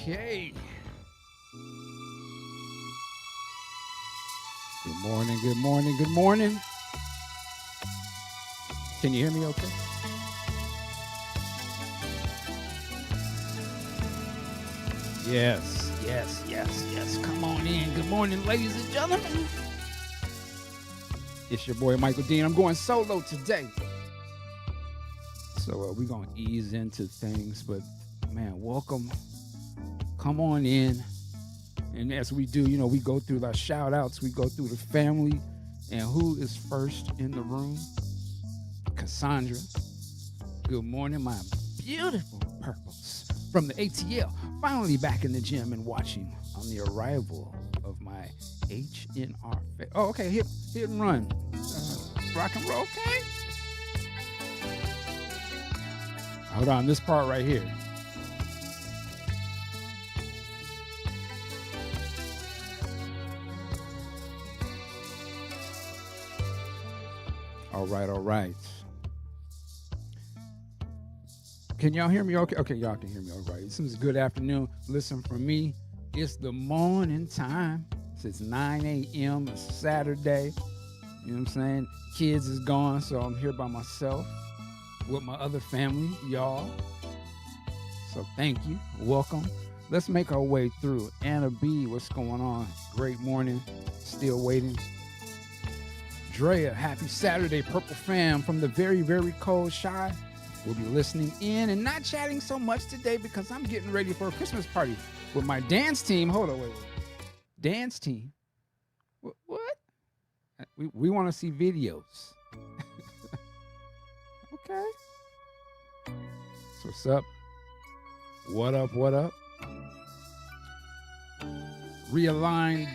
Okay. Good morning, good morning, good morning. Can you hear me okay? Yes, yes, yes, yes. Come on in. Good morning, ladies and gentlemen. It's your boy, Michael Dean. I'm going solo today. So we're going to ease into things. But, man, welcome. Come on in. And as we do, we go through our shout outs. We go through the family. And who is first in the room? Cassandra. Good morning, my beautiful purples from the ATL. Finally back in the gym and watching on the arrival of my HNR. Oh, okay. Hit and run. Rock and roll. Okay. Hold on. This part right here. All right. Can y'all hear me okay? Okay, y'all can hear me all right. This is good afternoon. Listen, for me, it's the morning time. It's 9 a.m. It's Saturday. You know what I'm saying? Kids is gone, so I'm here by myself with my other family, y'all. So thank you. Welcome. Let's make our way through. Anna B, what's going on? Great morning. Still waiting. Drea, happy Saturday, Purple Fam from the very, very cold Shy. We'll be listening in and not chatting so much today because I'm getting ready for a Christmas party with my dance team. Hold on, wait. Dance team? What? We want to see videos. Okay. So what's up? What up? Realign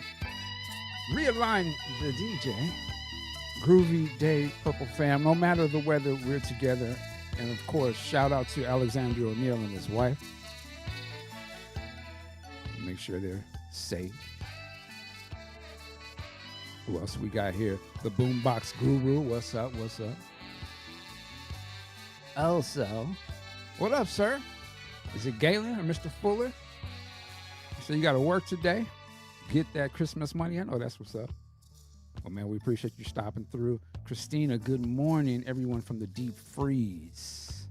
the DJ. Groovy day, Purple Fam. No matter the weather, we're together. And of course, shout out to Alexander O'Neill and his wife. Make sure they're safe. Who else we got here? The Boombox Guru. What's up? Also, what up, sir? Is it Galen or Mr. Fuller? So you got to work today? Get that Christmas money in? Oh, that's what's up. Well, man, we appreciate you stopping through. Christina, good morning, everyone from the Deep Freeze.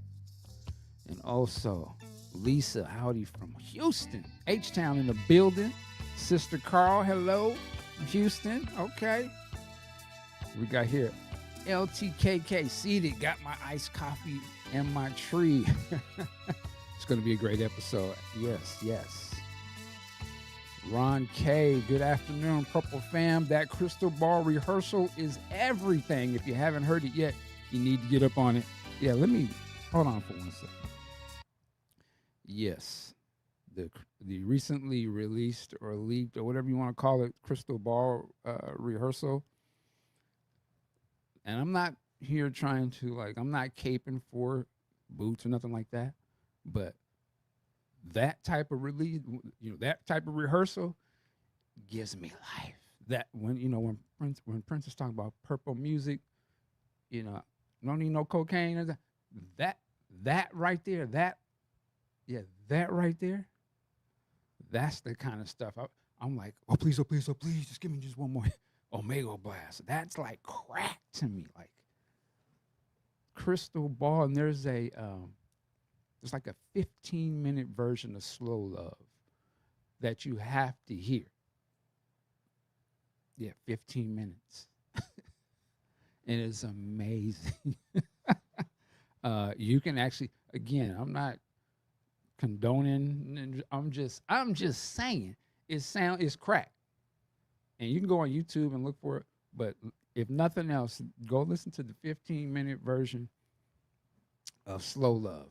And also, Lisa, howdy from Houston. H-Town in the building. Sister Carl, hello. Houston, okay. We got here LTKK seated, got my iced coffee and my tree. It's going to be a great episode. Yes. Ron K, good afternoon, Purple Fam. That crystal ball rehearsal is everything. If you haven't heard it yet, you need to get up on it. Yeah, let me, hold on for 1 second. Yes, the recently released or leaked or whatever you want to call it, crystal ball rehearsal. And I'm not here trying to, I'm not caping for boots or nothing like that, but that type of release, that type of rehearsal gives me life. That when Prince is talking about purple music, don't need no cocaine. That right there, that right there, that's the kind of stuff I'm like, oh please, just give me just one more Omega Blast. That's like crack to me, like crystal ball. And there's like a 15-minute version of Slow Love that you have to hear. Yeah, 15 minutes. And it's amazing. You can actually, again, I'm not condoning, I'm just saying it's crack. And you can go on YouTube and look for it, but if nothing else, go listen to the 15-minute version of Slow Love.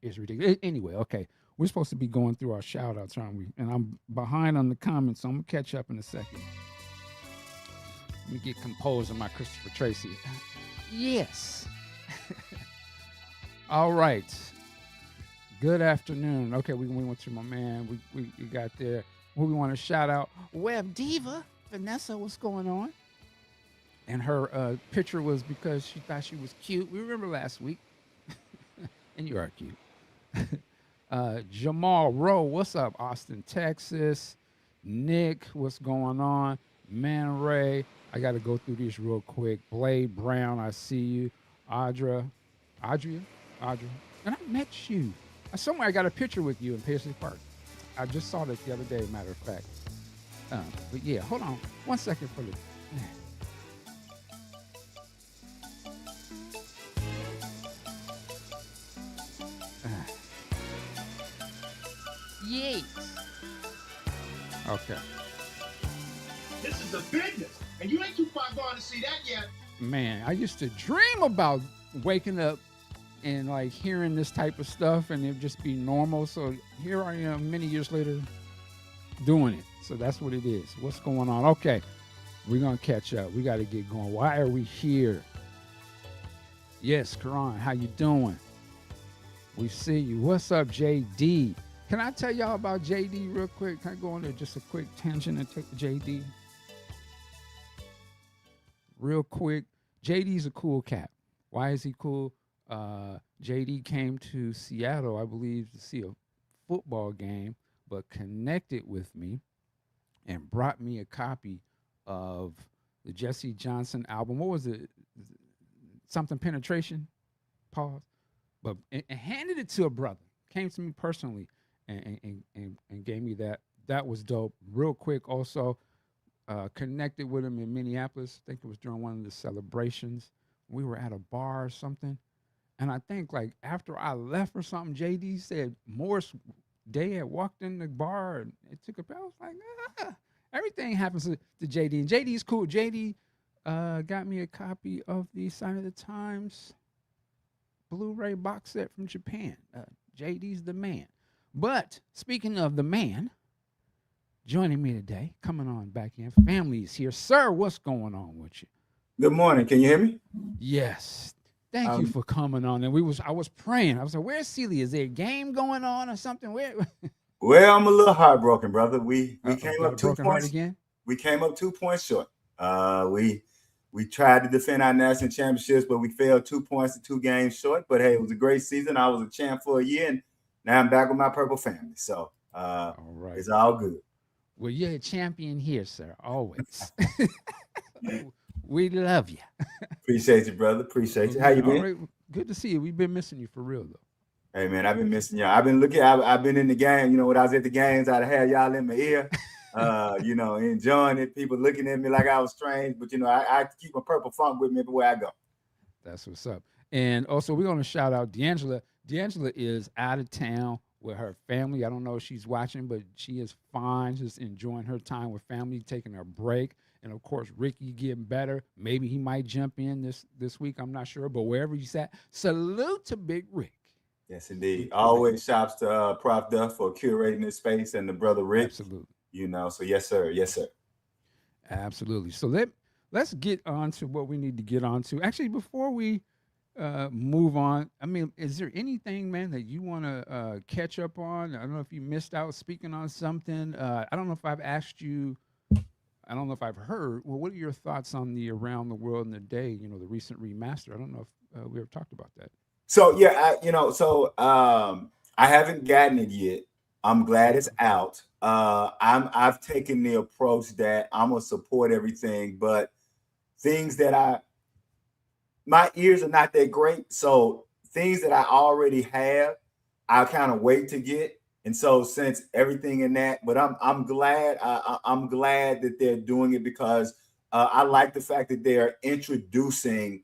It's ridiculous. Anyway, okay. We're supposed to be going through our shout outs, aren't we? And I'm behind on the comments, so I'm gonna catch up in a second. Let me get composed on my Christopher Tracy. Yes. All right. Good afternoon. Okay, we went to my man. We got there. Who we want to shout out? Web Diva. Vanessa, what's going on? And her picture was because she thought she was cute. We remember last week. And you are cute. Jamal Rowe, what's up? Austin, Texas. Nick, what's going on? Man Ray, I got to go through these real quick. Blade Brown, I see you. Audra, Audria, Audra, and I met you. Somewhere I got a picture with you in Paisley Park. I just saw that the other day, matter of fact. But yeah, hold on 1 second for the. Yes. Okay. This is the business, and you ain't too far gone to see that yet. Man, I used to dream about waking up and like hearing this type of stuff, and it just be normal. So here I am, many years later, doing it. So that's what it is. What's going on? Okay, we're gonna catch up. We got to get going. Why are we here? Yes, Karan, how you doing? We see you. What's up, JD? Can I tell y'all about JD real quick? Can I go into just a quick tangent and take the JD? Real quick. JD's a cool cat. Why is he cool? JD came to Seattle, I believe, to see a football game, but connected with me and brought me a copy of the Jesse Johnson album. What was it? Something Penetration? Pause. But and handed it to a brother. Came to me personally and gave me that. That was dope. Real quick, also connected with him in Minneapolis. I think it was during one of the celebrations. We were at a bar or something. And I think like after I left or something, JD said Morris Day had walked in the bar and it took a pill. I was like, everything happens to JD. And JD's cool. JD got me a copy of the Sign of the Times Blu-ray box set from Japan. JD's the man. But speaking of the man, joining me today, coming on back in, family is here. Sir, what's going on with you? Good morning. Can you hear me? Yes. Thank you for coming on. And I was praying. I was like, where's Celia? Is there a game going on or something? Where? Well, I'm a little heartbroken, brother. We came up 2 points again. We came up 2 points short. We tried to defend our national championships, but we failed 2 points in 2 games short. But hey, it was a great season. I was a champ for a year, and now I'm back with my purple family. So all right. It's all good. Well, you're a champion here, sir. Always. We love you. Appreciate you, brother. Appreciate you. How you been? All right. Good to see you. We've been missing you for real, though. Hey, man, I've been missing y'all. I've been looking. I've been in the game. You know, when I was at the games, I'd have y'all in my ear. You know, enjoying it. People looking at me like I was strange, but you know, I keep a purple funk with me everywhere I go. That's what's up. And also, we're going to shout out D'Angela. D'Angela is out of town with her family. I don't know if she's watching, but she is fine, just enjoying her time with family, taking her break. And of course, Ricky getting better. Maybe he might jump in this week. I'm not sure, but wherever he's at, salute to Big Rick. Yes, indeed. Always shouts to Prof Duff for curating this space and the brother Rick. Absolutely. You know, so yes, sir. Yes, sir. Absolutely. So let's get on to what we need to get on to. Actually, before we move on, I mean, is there anything, man, that you want to catch up on? I don't know if you missed out speaking on something. I don't know if I've asked you. I don't know if I've heard. Well, what are your thoughts on the Around the World in a Day? You know, the recent remaster. I don't know if we ever talked about that. So yeah, I haven't gotten it yet. I'm glad it's out. I've taken the approach that I'm gonna support everything, but things that my ears are not that great. So things that I already have, I'll kind of wait to get. And so since everything in that, but I'm glad I'm glad that they're doing it because I like the fact that they're introducing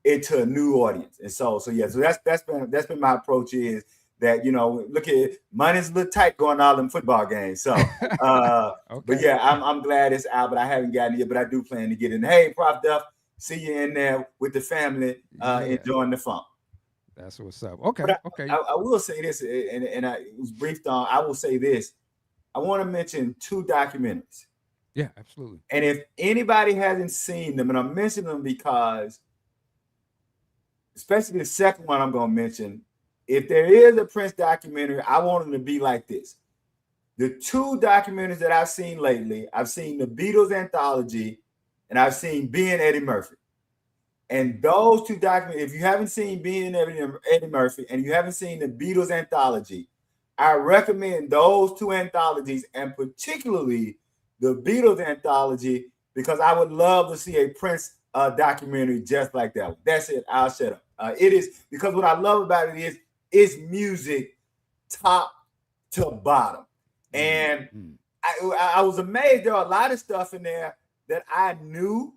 it to a new audience. And so yeah, so that's been my approach is that, you know, look at it, money's a little tight going all in football games. So okay. But yeah, I'm glad it's out, but I haven't gotten it yet, but I do plan to get in. Hey, Prof Duff, see you in there with the family, enjoying the fun. That's what's up. Okay. Okay. I will say this, and it was briefed on. I will say this. I want to mention 2 documentaries. Yeah, absolutely. And if anybody hasn't seen them, and I'm mentioning them because, especially the second one I'm going to mention, if there is a Prince documentary, I want them to be like this. The 2 documentaries that I've seen lately, I've seen the Beatles anthology, and I've seen Being Eddie Murphy. And those two documents, if you haven't seen Being Eddie Murphy and you haven't seen the Beatles anthology, I recommend those two anthologies, and particularly the Beatles anthology, because I would love to see a Prince documentary just like that one. That's it. I'll shut up. It is, because what I love about it is it's music top to bottom. And I was amazed. There are a lot of stuff in there that I knew,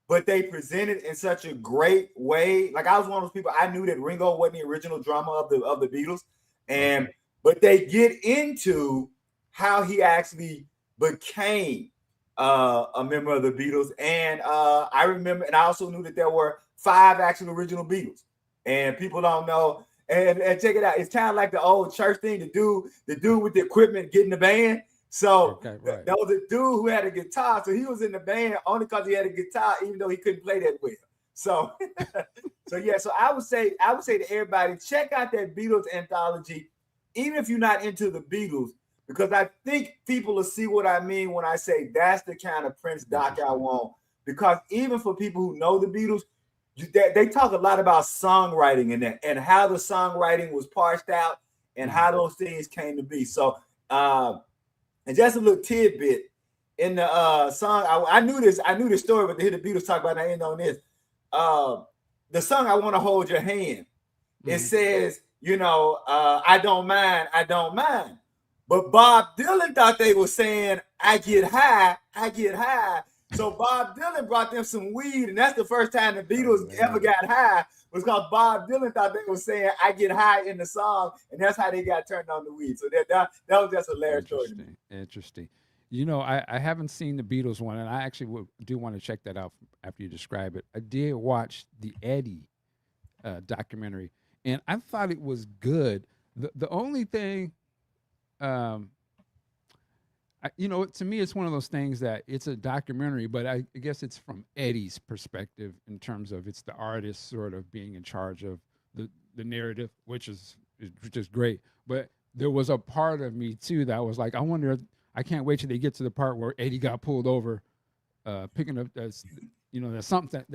but they presented in such a great way. Like, I was one of those people, I knew that Ringo wasn't the original drummer of the Beatles, and but they get into how he actually became a member of the Beatles. And I remember, and I also knew that there were 5 actual original Beatles, and people don't know. And check it out, it's kind of like the old church thing, the dude with the equipment getting the band. So there was a dude who had a guitar, so he was in the band only because he had a guitar, even though he couldn't play that well. So, so I would say to everybody, check out that Beatles anthology, even if you're not into the Beatles, because I think people will see what I mean when I say that's the kind of Prince doc I want. Because even for people who know the Beatles, they talk a lot about songwriting in that, and how the songwriting was parsed out and how those things came to be. So, and just a little tidbit in the song, I knew this story, but to hear the Beatles talk about it, I ain't on this. The song "I Want to Hold Your Hand," it says, I don't mind. But Bob Dylan thought they were saying, I get high. So Bob Dylan brought them some weed, and that's the first time the Beatles ever got high, was because Bob Dylan thought they were saying, I get high in the song, and that's how they got turned on the weed. So that was just a hilarious story. Interesting. I haven't seen the Beatles one, and I actually do want to check that out after you describe it. I did watch the Eddie documentary, and I thought it was good. The only thing, to me, it's one of those things that it's a documentary, but I guess it's from Eddie's perspective in terms of it's the artist sort of being in charge of the narrative, which is great. But there was a part of me too that was like, I can't wait till they get to the part where Eddie got pulled over, picking up there's something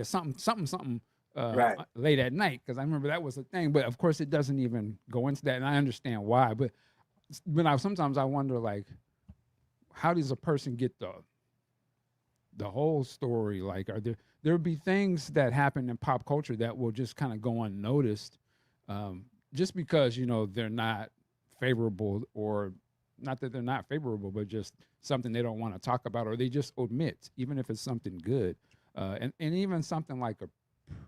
late at night, because I remember that was a thing. But of course, it doesn't even go into that, and I understand why. But sometimes I wonder, like, how does a person get the whole story? Like, there would be things that happen in pop culture that will just kind of go unnoticed, just because they're not favorable, or not that they're not favorable, but just something they don't want to talk about, or they just omit, even if it's something good. And even something like a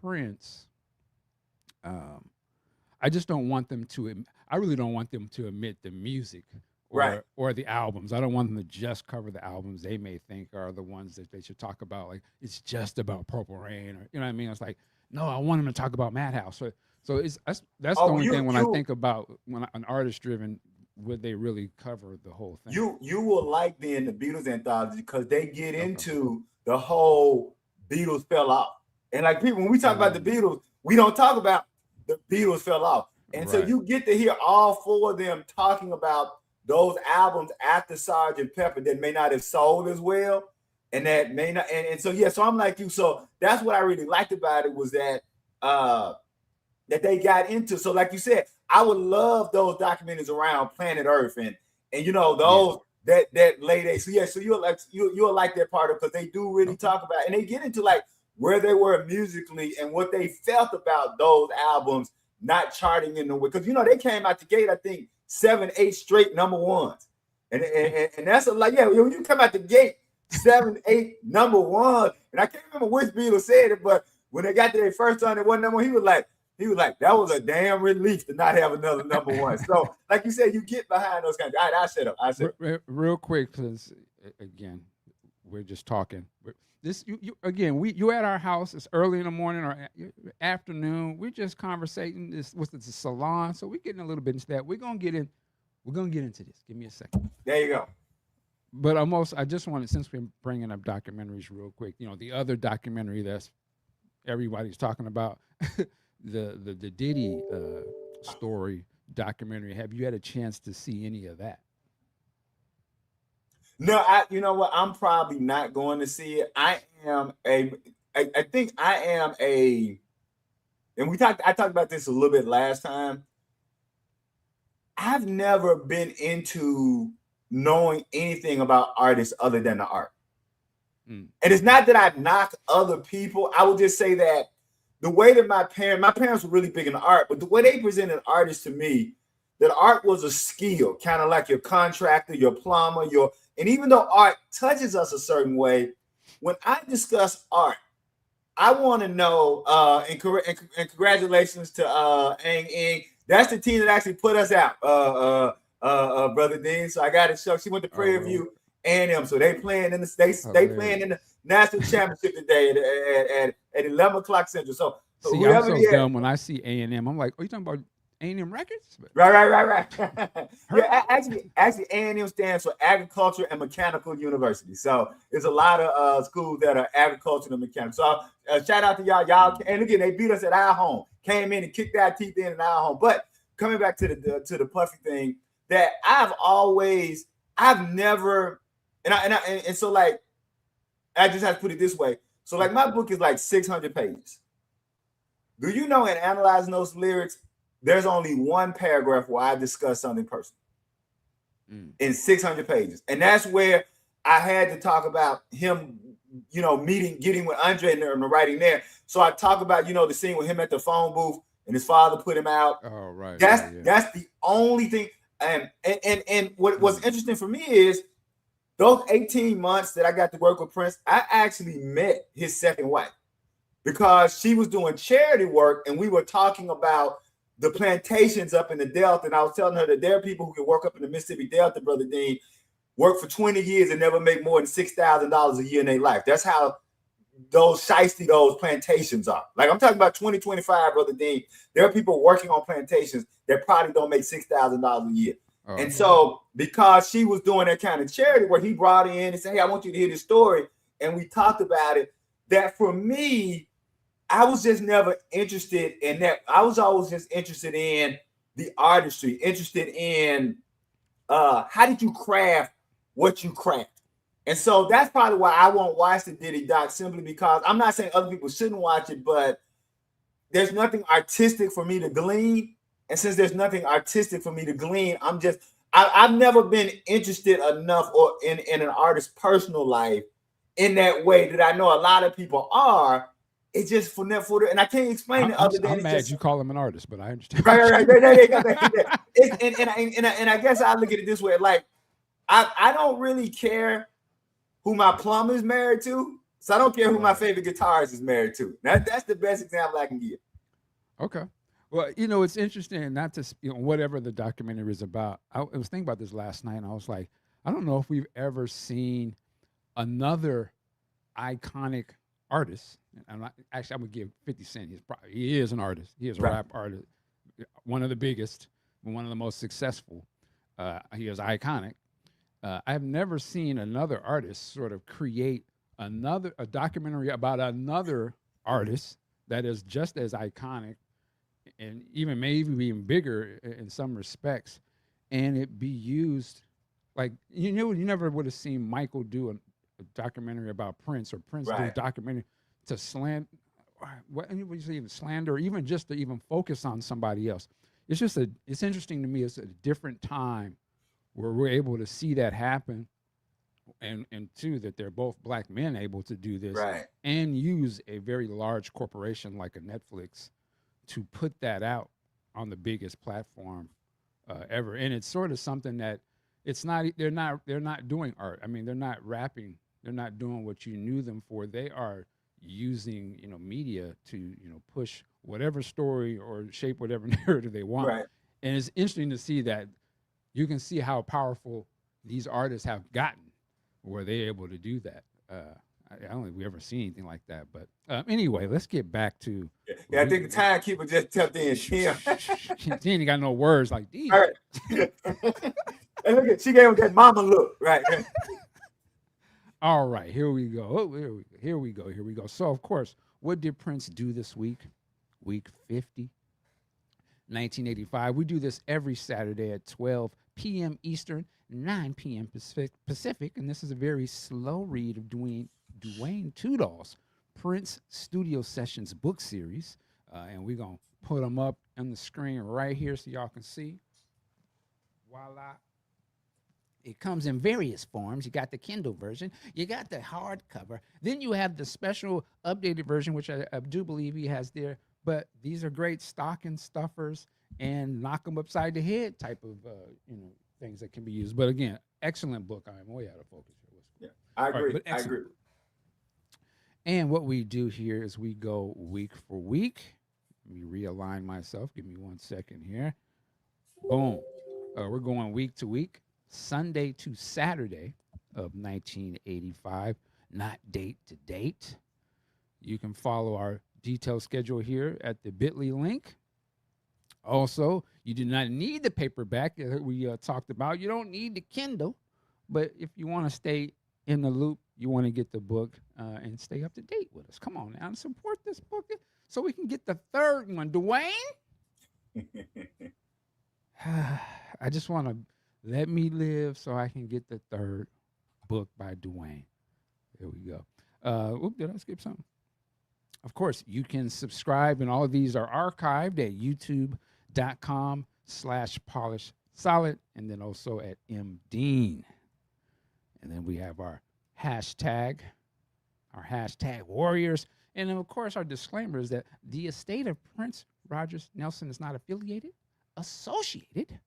Prince, I just don't want them to. I really don't want them to omit the music or the albums. I don't want them to just cover the albums they may think are the ones that they should talk about. Like, it's just about Purple Rain, or what I mean. It's like, no, I want them to talk about Madhouse. So that's the only thing when I think about an artist driven. Would they really cover the whole thing? You will like the Beatles anthology, because they get into the whole Beatles fell off. And like, people, when we talk about the Beatles, we don't talk about the Beatles fell off. And so you get to hear all 4 of them talking about those albums after Sgt. Pepper that may not have sold as well. And that may not, and so I'm like you. So that's what I really liked about it, was that that they got into. So like you said, I would love those documentaries around planet Earth and those that late age. So you'll like that part of, because they do really talk about, and they get into like where they were musically and what they felt about those albums not charting in the way, because they came out the gate, I think 7, 8 straight number ones, and that's when you come out the gate 7, 8 number ones, and I can't remember which Beatles said it, but when they got to their first time, it wasn't number one. He was like, that was a damn relief to not have another number one. So, like you said, you get behind those kinds. All right, I shut up. Real quick, because again, we're just talking. You at our house. It's early in the morning or afternoon. We're just conversating. This was the salon, so we're getting a little bit into that. We're gonna get into this. Give me a second. There you go. But I just wanted, since we're bringing up documentaries real quick, the other documentary that's everybody's talking about. The Diddy story documentary. Have you had a chance to see any of that? No, you know what? I'm probably not going to see it. I think I am and I talked about this a little bit last time. I've never been into knowing anything about artists other than the art. And it's not that I knock other people. I would just say that the way that my parents were really big in art, but the way they presented artists to me, that art was a skill, kind of like your contractor, your plumber, and even though art touches us a certain way, when I discuss art, I want to know, and congratulations to Ang Ing. That's the team that actually put us out, Brother Dean. So I got to show. She went to Prairie View A&M, so they playing in they playing in the national championship today at 11 o'clock Central. So see, I'm so dumb when I see A&M. I'm like, are you talking about A&M Records? Right. Yeah, actually, A&M stands for Agriculture and Mechanical University. So there's a lot of schools that are agriculture and mechanical. So shout out to y'all. And again, they beat us at our home. Came in and kicked our teeth in at our home. But coming back to the Puffy thing, that I've never, and so like, I just have to put it this way. So like my book is like 600 pages. Do you know in analyzing those lyrics, there's only one paragraph where I discuss something personal in 600 pages. And that's where I had to talk about him, getting with Andre and the writing there. So I talk about, the scene with him at the phone booth and his father put him out. Oh, right. That's the only thing. And what's interesting for me is those 18 months that I got to work with Prince, I actually met his second wife because she was doing charity work and we were talking about the plantations up in the Delta. And I was telling her that there are people who can work up in the Mississippi Delta, Brother Dean, work for 20 years and never make more than $6,000 a year in their life. That's how those plantations are. Like I'm talking about 2025, Brother Dean. There are people working on plantations that probably don't make $6,000 a year. Oh, and so because she was doing that kind of charity where he brought her in and said, hey, I want you to hear this story. And we talked about it, that for me, I was just never interested in that. I was always just interested in the artistry, interested in how did you craft what you craft. And so that's probably why I won't watch the Diddy doc, simply because I'm not saying other people shouldn't watch it, but there's nothing artistic for me to glean. And since there's nothing artistic for me to glean, I've never been interested enough or in an artist's personal life in that way that I know a lot of people are. It's just for and I can't explain it other than I'm mad you call him an artist, but I understand. Right. And I guess I look at it this way: like I don't really care who my plumber is married to, so I don't care who my favorite guitarist is married to. That's the best example I can give. Okay. Well, it's interesting, not to whatever the documentary is about. I was thinking about this last night, and I was like, I don't know if we've ever seen another iconic artist. I'm gonna give 50 Cent. He is an artist. He is a rap artist, one of the biggest, one of the most successful. He is iconic. I've never seen another artist sort of create a documentary about another artist that is just as iconic and maybe even bigger in some respects, and it be used like you never would have seen Michael do a documentary about Prince or Prince do a documentary to slander, or even just to even focus on somebody else. It's interesting to me. It's a different time where we're able to see that happen, and two, that they're both black men able to do this and use a very large corporation like a Netflix to put that out on the biggest platform ever. And it's sort of something that they're not doing art. I mean, they're not rapping. They're not doing what you knew them for. They are using, media to, push whatever story or shape whatever narrative they want. Right. And it's interesting to see that you can see how powerful these artists have gotten where they're able to do that. I don't think we ever seen anything like that. But anyway, let's get back to. Yeah, I think the timekeeper just tapped in. She ain't got no words like these. All right. And look at, she gave him that mama look. Right. All right, here we go. Here we go. So, of course, what did Prince do this week? Week 50, 1985. We do this every Saturday at 12 p.m. Eastern, 9 p.m. Pacific, and this is a very slow read of Duane Tudahl's Prince Studio Sessions book series, and we're going to put them up on the screen right here so y'all can see. Voila. It comes in various forms. You got the Kindle version, you got the hardcover, then you have the special updated version, which I do believe he has there. But these are great stocking stuffers and knock them upside the head type of things that can be used. But again, excellent book. I'm way out of focus here. Yeah, I agree. Right, I agree. And what we do here is we go week for week. Let me realign myself. Give me 1 second here. Boom. We're going week to week, Sunday to Saturday of 1985, not date to date. You can follow our detailed schedule here at the bit.ly link. Also, you do not need the paperback that we talked about. You don't need the Kindle, but if you want to stay in the loop, you want to get the book and stay up to date with us. Come on now and support this book so we can get the third one. Duane? I just want to let me live so I can get the third book by Duane. There we go. Did I skip something? Of course, you can subscribe, and all of these are archived at youtube.com/polishsolid, and then also at mdean. And then we have our hashtag warriors. And then, of course, our disclaimer is that the estate of Prince Rogers Nelson is not affiliated, associated,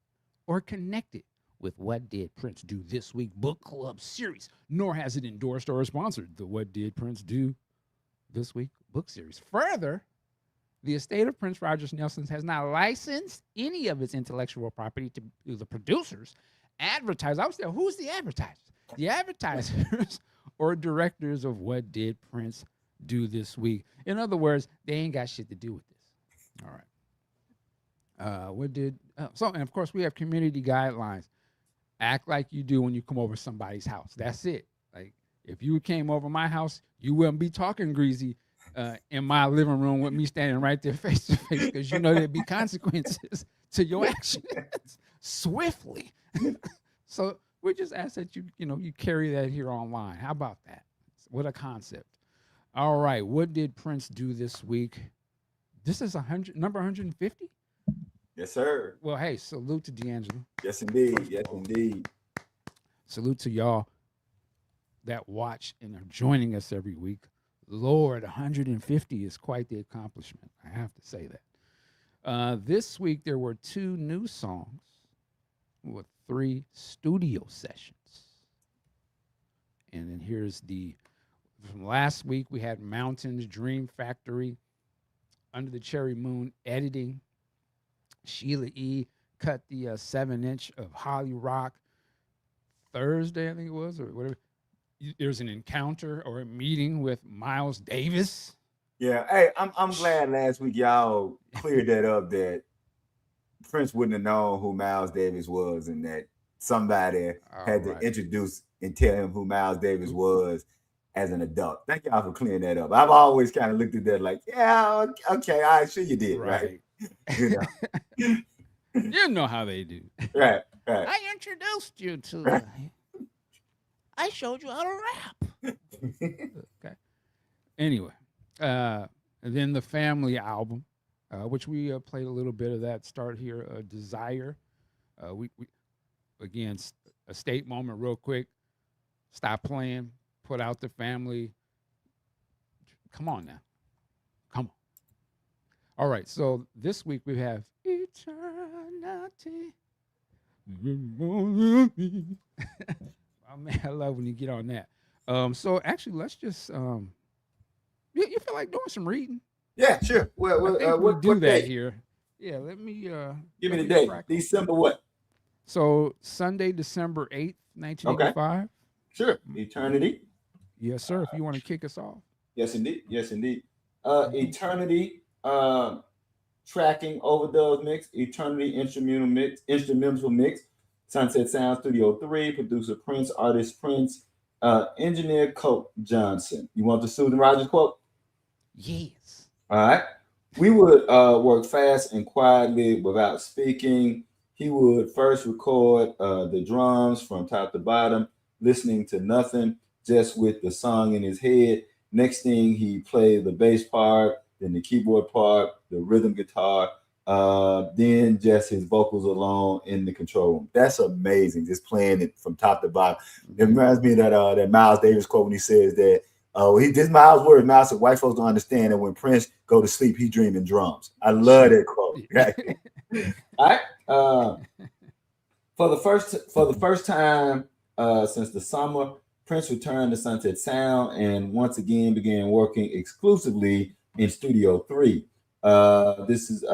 or connected with What Did Prince Do This Week book club series, nor has it endorsed or sponsored the What Did Prince Do This Week book series. Further, the estate of Prince Rogers Nelson has not licensed any of its intellectual property to the producers, advertisers. I was there. Who's the advertisers? The advertisers or directors of What Did Prince Do This Week. In other words, they ain't got shit to do with this. All right. And of course, we have community guidelines. Act like you do when you come over somebody's house. That's it. Like, if you came over my house, you wouldn't be talking greasy in my living room with me standing right there face to face, because you know there'd be consequences to your actions swiftly. So we just ask that you carry that here online. How about that? What a concept. All right. What did Prince do this week? This is number 150? Yes, sir. Well, hey, salute to D'Angelo. Yes, indeed. Yes, indeed. Salute to y'all that watch and are joining us every week. Lord, 150 is quite the accomplishment. I have to say that. This week, there were 2 new songs with 3 studio sessions. And then here's from last week, we had Mountains, Dream Factory, Under the Cherry Moon, editing. Sheila E. cut the 7-inch of Holly Rock. Thursday, I think it was, or whatever. There's an encounter or a meeting with Miles Davis. Yeah, hey, I'm glad last week y'all cleared that up, that Prince wouldn't have known who Miles Davis was, and that somebody had to introduce and tell him who Miles Davis was as an adult. Thank y'all for clearing that up. I've always kind of looked at that like, yeah, okay, all right, sure you did, right? You know how they do. Right. I introduced you to I showed you how to rap. Okay. Anyway, and then the family album, which we played a little bit of that start here. Desire. We again, a state moment real quick. Stop playing. Put out the family. Come on now. Come on. All right. So this week we have Eternity. Oh man, I love when you get on that. So actually, let's just you feel like doing some reading? Yeah, sure. Well, we'll do that here. Yeah, let me give me the date. December what? So Sunday, December 8th, 1985. Okay. Sure. Eternity. Yes, sir. If you want to kick us off. Yes, indeed. Eternity tracking overdub mix. Eternity instrumental mix. Sunset Sound Studio 3, producer Prince, artist Prince, engineer Coke Johnson. You want the Susan Rogers quote? Yes. All right. We would work fast and quietly without speaking. He would first record the drums from top to bottom, listening to nothing, just with the song in his head. Next thing, he played the bass part, then the keyboard part, the rhythm guitar, then just his vocals alone in the control room. That's amazing, just playing it from top to bottom. It reminds me of that Miles Davis quote when he says that, this Miles words, Miles said, white folks don't understand that when Prince go to sleep, he dreaming drums. I love that quote. All right. For the first time since the summer, Prince returned to Sunset Sound and once again began working exclusively in Studio 3. This is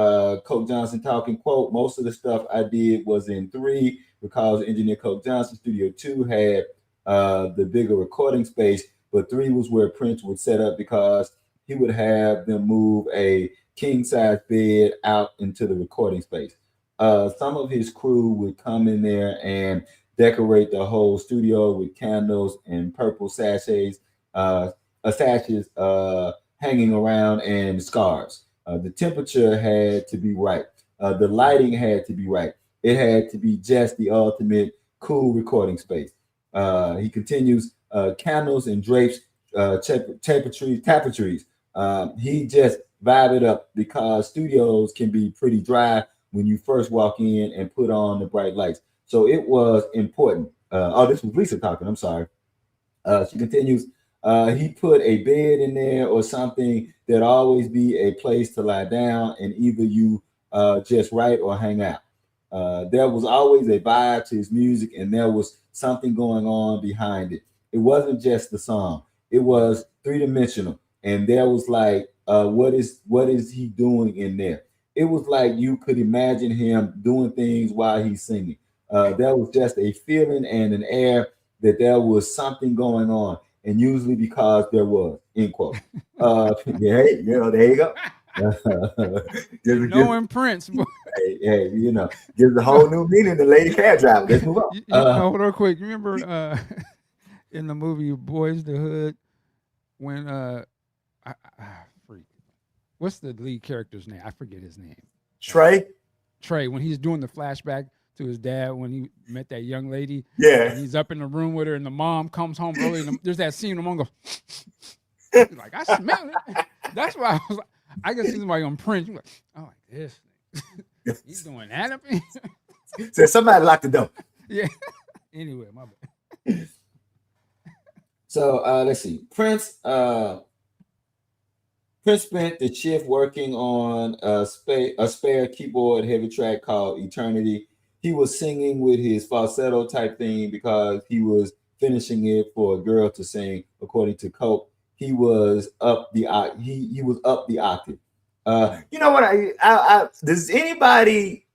Coke Johnson talking, quote, most of the stuff I did was in 3 because engineer Coke Johnson. Studio 2 had the bigger recording space, but 3 was where Prince would set up because he would have them move a king-size bed out into the recording space. Some of his crew would come in there and decorate the whole studio with candles and purple sashes hanging around and scarves. The temperature had to be right. The lighting had to be right. It had to be just the ultimate cool recording space. He continues, candles and drapes, tapestries. He just vibe it up because studios can be pretty dry when you first walk in and put on the bright lights. So it was important. This was Lisa talking. I'm sorry. She continues. He put a bed in there or something. There'd always be a place to lie down and either you just write or hang out. There was always a vibe to his music and there was something going on behind it. It wasn't just the song. It was three-dimensional. And there was like, what is he doing in there? It was like you could imagine him doing things while he's singing. There was just a feeling and an air that there was something going on, and usually because there was, end quote. Yeah, there you go. Knowing Prince. Hey, gives a whole new meaning to Lady Cab Driver. Let's move on. Hold on quick. You remember in the movie Boys the Hood when what's the lead character's name? I forget his name. Trey, when he's doing the flashback to his dad when he met that young lady. Yeah. And he's up in the room with her and the mom comes home early. And there's that scene, the mom goes, like, I smell it. That's why I was like, I can see somebody on Prince. You're like, oh, like this. He's doing that up here. So somebody locked the door. Yeah. Anyway, my bad. So let's see. Prince spent the shift working on a spare keyboard heavy track called Eternity. He was singing with his falsetto type thing because he was finishing it for a girl to sing. According to Cope, he was up the he was up the octave. You know what? I does anybody?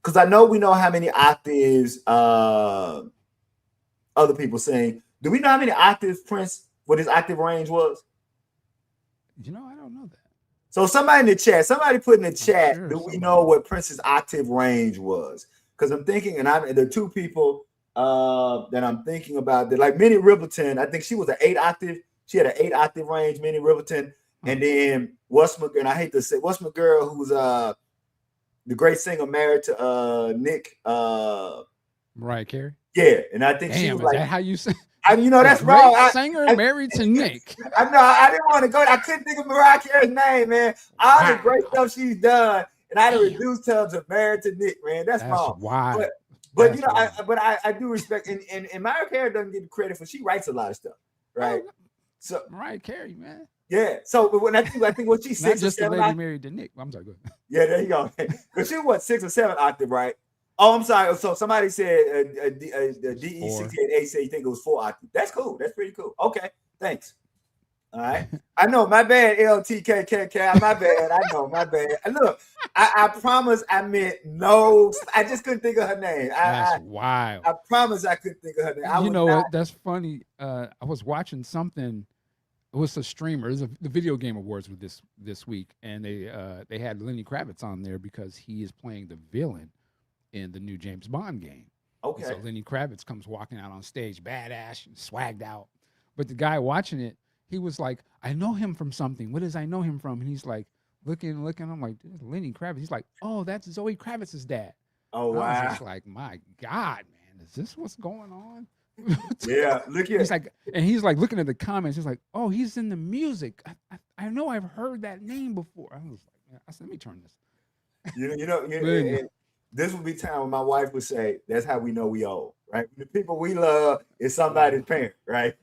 Because I know we know how many octaves other people sing. Do we know how many octaves Prince? What his octave range was? I don't know that. So somebody in the chat, somebody put in the chat, do we know what Prince's octave range was? Because I'm thinking, and the two people that I'm thinking about, that like Minnie Riperton, I think she was an 8 octave. She had an 8 octave range, Minnie Riperton. And then what's my girl? And I hate to say, what's my girl who's the great singer married to Nick? Mariah Carey. Yeah, and I think she was like, that how you say? That's wrong. Singer married to Nick. I know. I didn't want to go. I couldn't think of Mariah Carey's name, man. All the great stuff she's done, and I reduced her to married to Nick, man. That's wrong. Wild. But I do respect, and Mariah Carey doesn't get credit for she writes a lot of stuff, right? So Mariah Carey, man. Yeah. So when I think what she's 6 not just or 7 the lady married to Nick. I'm sorry. Go ahead. Yeah, there you go. Because she was 6 or 7 octave, right? Oh, I'm sorry. So somebody said DE68A said you think it was 4 octave. That's cool. That's pretty cool. Okay, thanks. All right. I know, my bad, LTKKK. My bad. I know, my bad. Look, I promise I meant no. I just couldn't think of her name. That's wild. I promise I couldn't think of her name. You know what? That's funny. I was watching something. It was a streamer. It was the Video Game Awards with this week, and they had Lenny Kravitz on there because he is playing the villain in the new James Bond game. Okay. And so Lenny Kravitz comes walking out on stage, badass, swagged out. But the guy watching it, he was like, I know him from something. What does I know him from? And he's like, looking. I'm like, Lenny Kravitz. He's like, oh, that's Zoe Kravitz's dad. Oh, wow. I was just like, my God, man, is this what's going on? Yeah, look He's at like, and he's like looking at the comments. He's like, oh, he's in the music. I know I've heard that name before. I was like, yeah. I said, let me turn this. But anyway, and this would be time when my wife would say, "That's how we know we old, right? The people we love is somebody's parent, right?"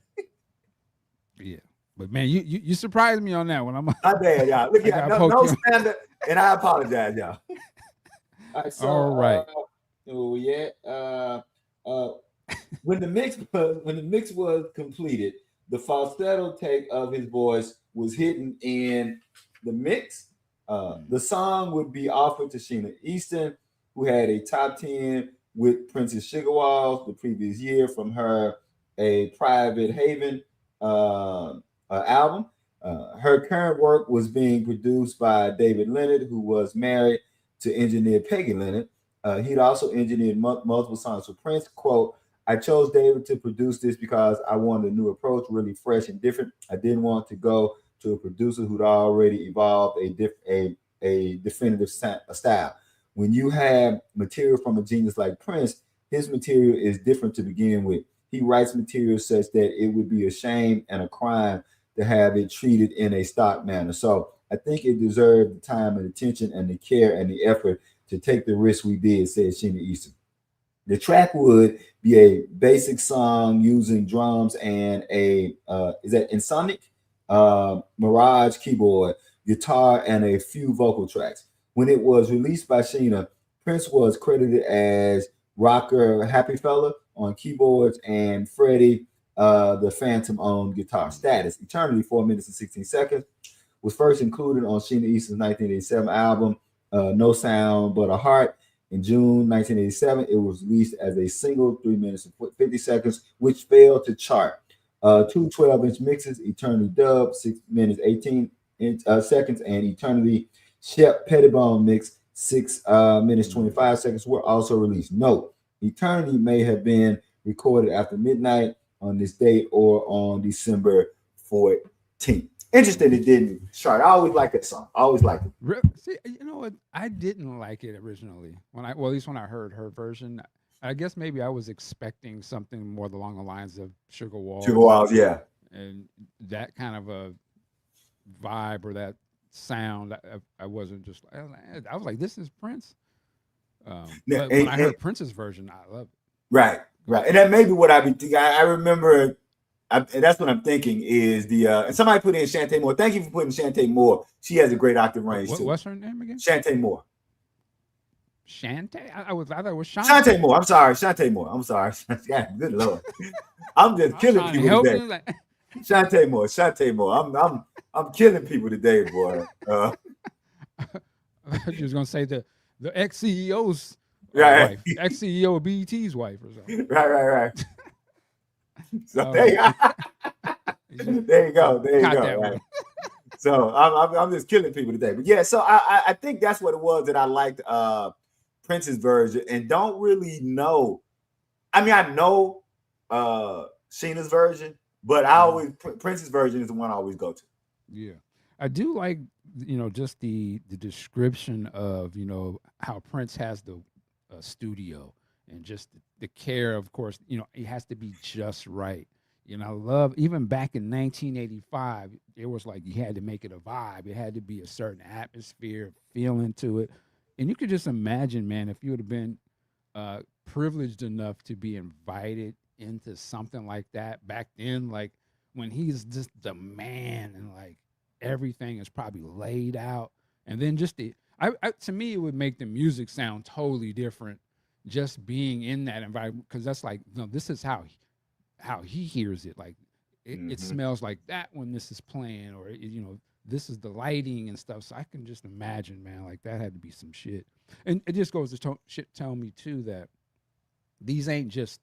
yeah. But man, you surprised me on that one. My bad, y'all. Look I at got no poked no you. standard, and I apologize, y'all. All right, All right. oh yeah, uh, when the mix was completed, the falsetto take of his voice was hidden in the mix. The song would be offered to Sheena Easton, who had a top 10 with Prince's Sugar Walls the previous year from her A Private Haven album. Her current work was being produced by David Leonard, who was married to engineer Peggy Leonard. He'd also engineered multiple songs for Prince. Quote, I chose David to produce this because I wanted a new approach, really fresh and different. I didn't want to go to a producer who'd already evolved a definitive style. When you have material from a genius like Prince, his material is different to begin with. He writes material such that it would be a shame and a crime to have it treated in a stock manner. So I think it deserved the time and attention and the care and the effort to take the risk we did, said Sheena Easton. The track would be a basic song using drums and a is that Insonic Mirage keyboard, guitar, and a few vocal tracks. When it was released by Sheena, Prince was credited as rocker Happy Fella on keyboards and Freddie the Phantom on guitar. Status Eternity, 4 minutes and 16 seconds, was first included on Sheena Easton's 1987 album No Sound But a Heart. In June 1987, it was released as a single, 3 minutes and 50 seconds, which failed to chart. Two 12-inch mixes, Eternity Dub, 6 minutes 18 seconds, and Eternity Shep Pettibone mix, 6 minutes 25 seconds, were also released. Note, Eternity may have been recorded after midnight on this date or on December 14th. Interesting it didn't chart. I always like that song. I always liked it. See, you know what? I didn't like it originally well, at least when I heard her version. I guess maybe I was expecting something more along the lines of Sugar Sugar Walls Walls, yeah. and that kind of a vibe or that sound. I wasn't just. I was like, this is Prince. But when I heard Prince's version, I love it. Right, right. And that may be what I be thinking. I remember, and that's what I'm thinking is the, and somebody put in Shantae Moore. Thank you for putting Shantae Moore. She has a great octave range too. What's her name again? Shantae Moore. Shantae? I thought it was Shantae. Shantae Moore. I'm sorry. Shantae Moore. I'm sorry. Yeah, good Lord. I'm just killing people today. Like... Shantae Moore. Shantae Moore. I'm killing people today, boy. I thought you was gonna say the ex CEO's right. wife, ex CEO of BET's wife or something. Right. So there you go. There you go. Right. So I'm just killing people today. But yeah, so I think that's what it was that I liked Prince's version and don't really know. I mean, I know Sheena's version, but I always Prince's version is the one I always go to. Yeah. I do like, just the description of, how Prince has the studio and just the care, of course, it has to be just right. I love, even back in 1985, it was like you had to make it a vibe. It had to be a certain atmosphere, feeling to it. And you could just imagine, man, if you would have been privileged enough to be invited into something like that back then, like when he's just the man and like everything is probably laid out. And then just to me, it would make the music sound totally different just being in that environment. Cause that's like, this is how he hears it. Like it smells like that when this is playing, or, this is the lighting and stuff. So I can just imagine, man, like that had to be some shit. And it just goes to tell me too, that these ain't just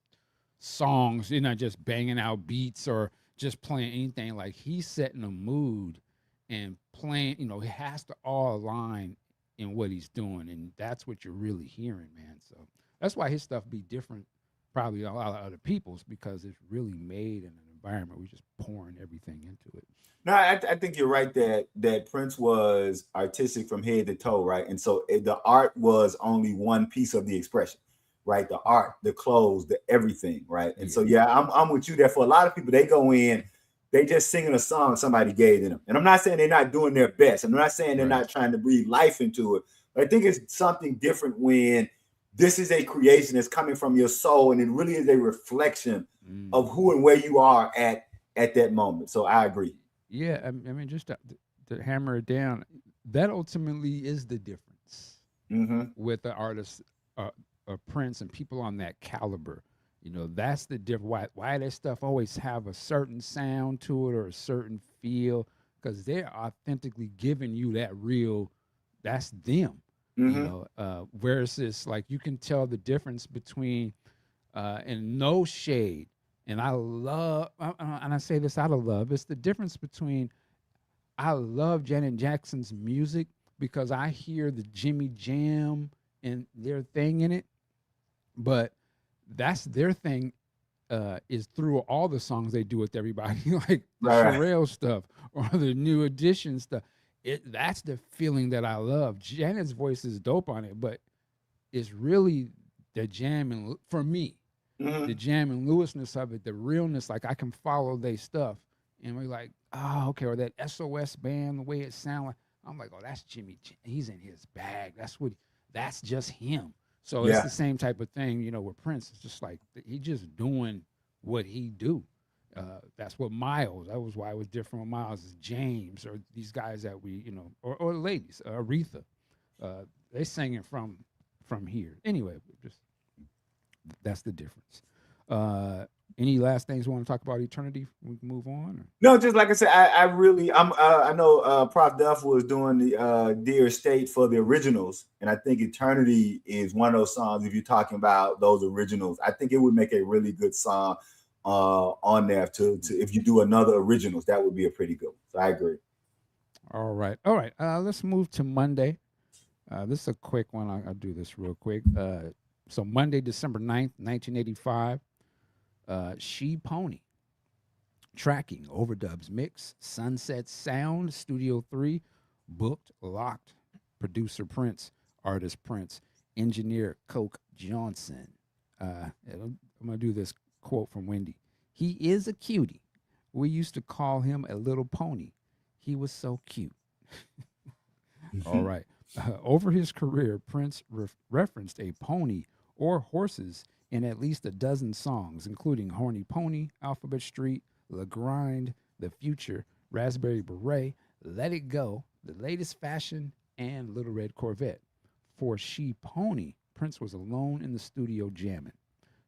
songs. You're not just banging out beats or just playing anything. Like he's setting a mood and playing, it has to all align in what he's doing. And that's what you're really hearing, man. So that's why his stuff be different, probably a lot of other people's, because it's really made in an environment where we're just pouring everything into it. No, I think you're right that Prince was artistic from head to toe, right? And so the art was only one piece of the expression, right? The art, the clothes, the everything, right? And Yeah. so yeah, I'm with you there. For a lot of people, they go in, they just singing a song somebody gave them. And I'm not saying they're not doing their best. I'm not saying they're Right. not trying to breathe life into it. But I think it's something different when this is a creation that's coming from your soul, and it really is a reflection of who and where you are at that moment. So I agree. Yeah, I mean, just to hammer it down, that ultimately is the difference Mm-hmm. with the artists, Prince and people on that caliber. That's the difference. Why that stuff always have a certain sound to it or a certain feel, because they're authentically giving you that real. That's them. Mm-hmm. Whereas it's like you can tell the difference between, and no shade. And I love, and I say this out of love. It's the difference between I love Janet Jackson's music because I hear the Jimmy Jam and their thing in it, but that's their thing, is through all the songs they do with everybody, like the Right. Sherelle stuff or the New Edition stuff. That's the feeling that I love. Janet's voice is dope on it, but it's really the jam and for me, the Mm-hmm. jam and Lewisness of it, the realness. Like I can follow their stuff, and we're like, oh, okay. Or that SOS band, the way it sounds like, I'm like, oh, that's Jimmy. He's in his bag. That's just him. So it's Yeah. the same type of thing, with Prince. It's just like he just doing what he do. That's what Miles. That was why it was different with Miles. Is James or these guys that we, or ladies, Aretha. They singing from here. Anyway, just that's the difference. Any last things you want to talk about Eternity? We can move on. Or? No, just like I said, I really I know Prof Duff was doing the Dear State for the originals, and I think Eternity is one of those songs. If you're talking about those originals, I think it would make a really good song on there to if you do another originals, that would be a pretty good one. So I agree. All right. Let's move to Monday. This is a quick one. I'll do this real quick. So Monday, December 9th, 1985, She Pony, tracking, overdubs, mix, Sunset Sound, Studio 3, booked, locked, producer Prince, artist Prince, engineer Coke Johnson. I'm going to do this quote from Wendy. He is a cutie. We used to call him a little pony. He was so cute. All right. Over his career, Prince referenced a pony or horses in at least a dozen songs, including Horny Pony, Alphabet Street, La Grind, The Future, Raspberry Beret, Let It Go, The Latest Fashion, and Little Red Corvette. For She Pony, Prince was alone in the studio jamming.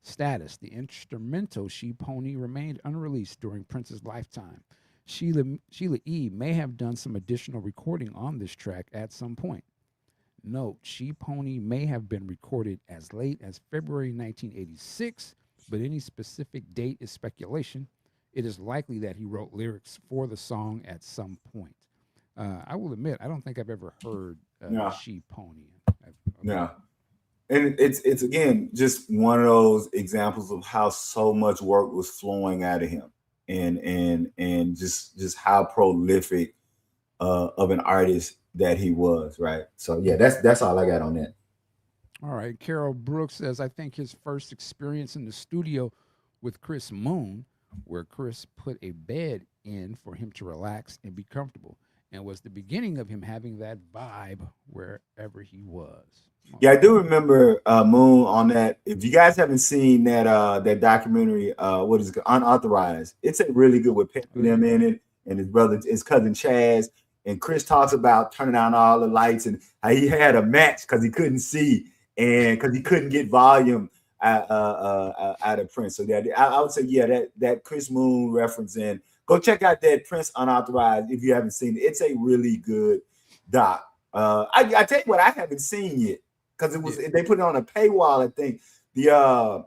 Status: the instrumental She Pony remained unreleased during Prince's lifetime. Sheila E. may have done some additional recording on this track at some point. Note, She Pony may have been recorded as late as February 1986, but any specific date is speculation. It is likely that he wrote lyrics for the song at some point. I will admit, I don't think I've ever heard Yeah. She Pony. Yeah. And it's again just one of those examples of how so much work was flowing out of him, and just how prolific of an artist that he was, right? So yeah, that's all I got on that. All right. Carol Brooks says, I think his first experience in the studio with Chris Moon, where Chris put a bed in for him to relax and be comfortable, and was the beginning of him having that vibe wherever he was. Yeah, I do remember Moon on that. If you guys haven't seen that documentary, what is it, Unauthorized? It's a really good with Pep and them in it, and his brother, his cousin Chaz. And Chris talks about turning down all the lights and how he had a match because he couldn't see and because he couldn't get volume out of Prince. So that I would say, yeah, that Chris Moon reference in. Go check out that Prince Unauthorized if you haven't seen it. It's a really good doc. I tell you what, I haven't seen yet because they put it on a paywall. I think the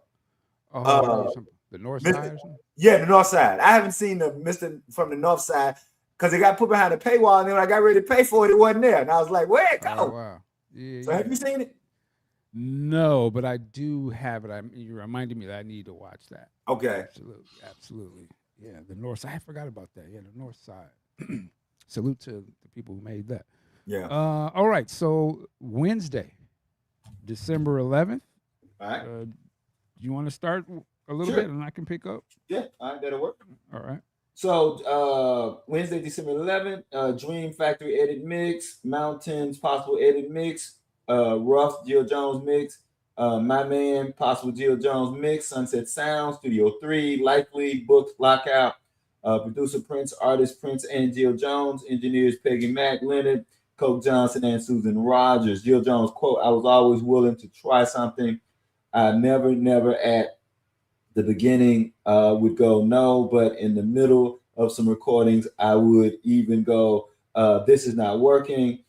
North Side or something? Yeah, the North Side. I haven't seen the Mr. from the North Side because it got put behind the paywall, and then when I got ready to pay for it, it wasn't there, and I was like, "Where'd it go?" Oh, wow. Yeah, so have you seen it? No, but I do have it. You reminded me that I need to watch that. Okay. Absolutely. Yeah, the North Side. I forgot about that. Yeah, the North Side. Salute to the people who made that. Yeah. All right. So Wednesday, December 11th, All right. You want to start a little Sure. bit, and I can pick up? Yeah. All right. That'll work. All right. So Wednesday, December 11th, Dream Factory edit mix, Mountains possible edit mix, Rough Jill Jones mix, My Man possible Jill Jones mix, Sunset Sound, Studio 3, Likely, Books, Lockout, producer Prince, artist Prince and Jill Jones, engineers Peggy Mack, Leonard, Coke Johnson, and Susan Rogers. Jill Jones quote, I was always willing to try something. I never at the beginning would go no, but in the middle of some recordings, I would even go, this is not working.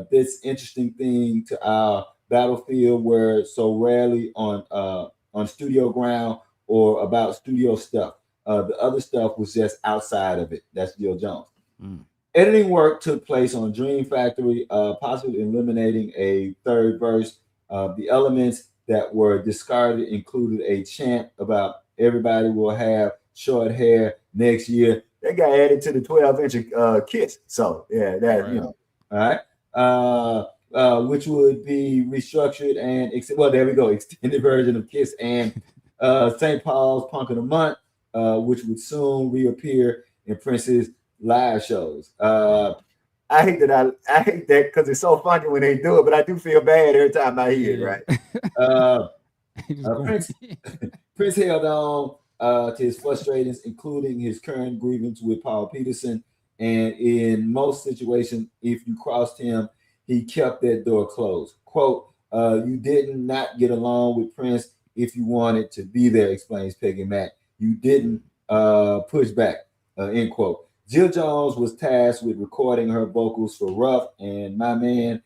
This interesting thing to our battlefield where so rarely on studio ground or about studio stuff. The other stuff was just outside of it. That's Jill Jones. Mm. Editing work took place on Dream Factory, possibly eliminating a third verse. The elements that were discarded included a chant about everybody will have short hair next year. That got added to the 12-inch Kiss. So yeah, that right. All right. Which would be restructured and well, there we go, extended version of Kiss and St. Paul's Punk of the Month, which would soon reappear in Prince's live shows. I hate that because it's so funny when they do it, but I do feel bad every time I hear it, right? Prince held on to his frustrations, including his current grievance with Paul Peterson. And in most situations, if you crossed him, he kept that door closed. Quote, you did not get along with Prince if you wanted to be there, explains Peggy Mack. You didn't push back, end quote. Jill Jones was tasked with recording her vocals for Rough and My Man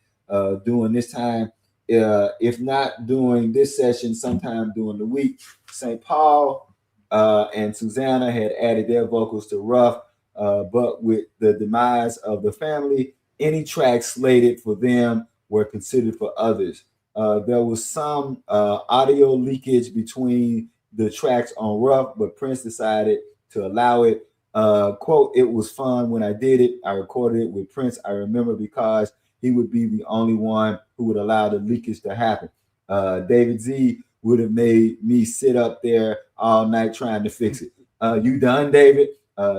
during this time. If not during this session, sometime during the week. St. Paul and Susanna had added their vocals to Rough, but with the demise of the family, any tracks slated for them were considered for others. There was some audio leakage between the tracks on Rough, but Prince decided to allow it. Quote, it was fun when I did it. I recorded it with Prince. I remember because he would be the only one who would allow the leakage to happen. David Z would have made me sit up there all night trying to fix it. You done, David?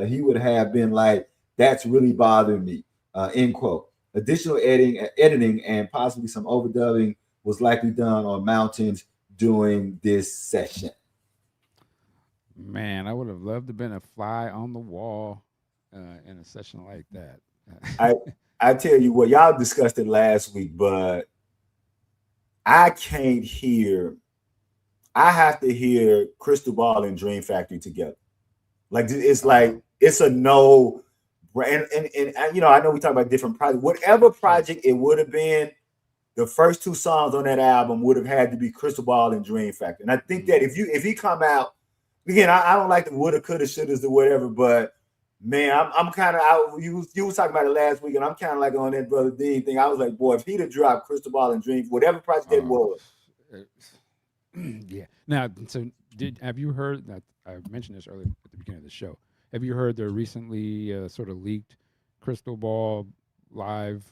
He would have been like, that's really bothering me, end quote. Additional editing and possibly some overdubbing was likely done on Mountains during this session. Man, I would have loved to have been a fly on the wall in a session like that. I tell you what, y'all discussed it last week, but I can't hear. I have to hear Crystal Ball and Dream Factory together. Like it's a no. And you know, I know we talk about different projects. Whatever project it would have been, the first two songs on that album would have had to be Crystal Ball and Dream Factory. And I think that if he come out again, I don't like the woulda, coulda, shouldas, or whatever, but man, I'm kind of you was talking about it last week, and I'm kind of like on that Brother Dean thing. I was like, boy, if he'd have dropped Crystal Ball and Dream, whatever project it was. Yeah. Now, so have you heard that? I mentioned this earlier at the beginning of the show. Have you heard the recently sort of leaked Crystal Ball live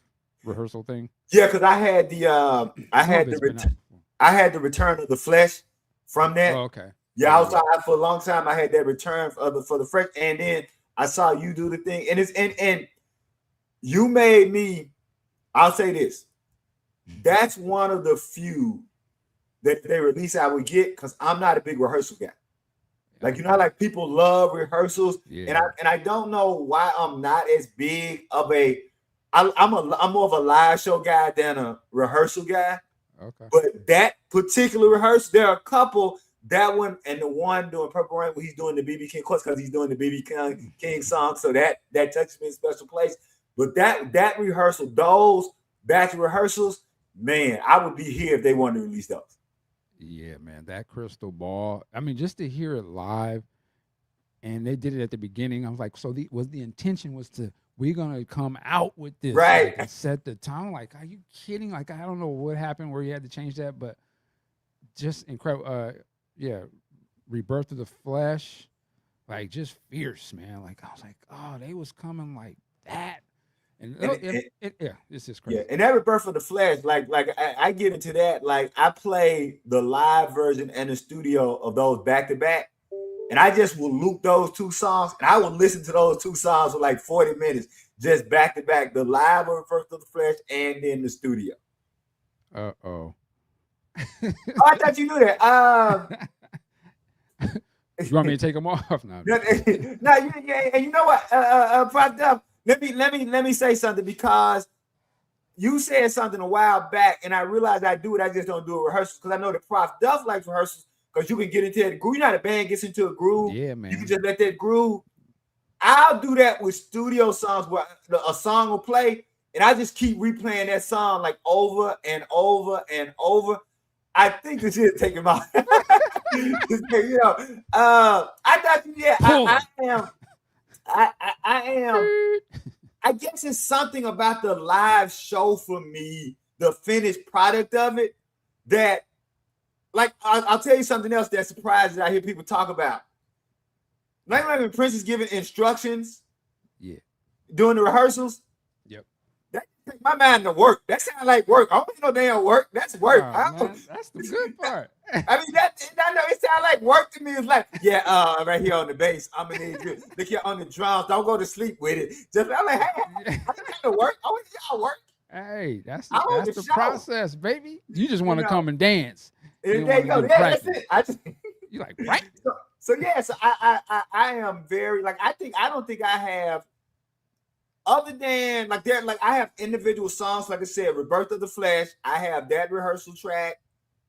rehearsal thing? Yeah, because I had the Return of the Flesh from that. Oh, okay. Yeah, I was for a long time. I had that Return for the Fresh, and then I saw you do the thing, and it's and you made me. I'll say this: that's one of the few that they release I would get because I'm not a big rehearsal guy. Like you know, like people love rehearsals, and I don't know why I'm not as big of a. I'm more of a live show guy than a rehearsal guy. Okay. But that particular rehearsal, there are a couple. That one and the one doing Purple Rain where he's doing the BB King, of course, because he's doing the BB King song, so that touches me in a special place. But that rehearsal, those batch rehearsals, man, I would be here if they wanted to release those. Yeah, man, that Crystal Ball. I mean, just to hear it live, and they did it at the beginning. I was like, so the intention was to we're gonna come out with this, right? Like, set the tone. Like, are you kidding? Like, I don't know what happened where you had to change that, but just incredible. Yeah, Rebirth of the Flesh, like just fierce, man. Like I was like, oh, they was coming like that, And, And yeah, it's just yeah, crazy. and that Rebirth of the Flesh, like I get into that. Like I play the live version and the studio of those back to back, and I just will loop those two songs, and I will listen to those two songs for like 40 minutes, just back to back, the live Rebirth of the Flesh and then the studio. Uh-oh. Oh, I thought you knew that. You want me to take them off now? No, yeah, and you know what, Prof. Duff, let me say something, because you said something a while back, and I realized I do it. I just don't do it rehearsals, because I know that Prof. Duff likes rehearsals, because you can get into that groove. You know how the band gets into a groove. Yeah, man. You can just let that groove. I'll do that with studio songs where a song will play, and I just keep replaying that song like over and over and over. I think this is taking my. You know, I thought, yeah, I am. I am. I guess it's something about the live show for me, the finished product of it, that, like, I'll tell you something else that surprises I hear people talk about. Like when Prince is giving instructions, yeah, during the rehearsals. Yep. That take my mind to work. That sounds like work. I don't think no damn work. That's work. Man, that's the good part. I mean, I know it sounds like work to me. It's like, yeah, right here on the bass, I'm gonna need you. Look here on the drums. Don't go to sleep with it. Just I'm like, hey, I think to work. I want y'all work. Hey, that's the process, baby. You just want to come and dance. There you go. Yeah, that's it. You like, right? So yes, I am very, like, I don't think I have, other than like I have individual songs, like I said, Rebirth of the Flesh. I have that rehearsal track.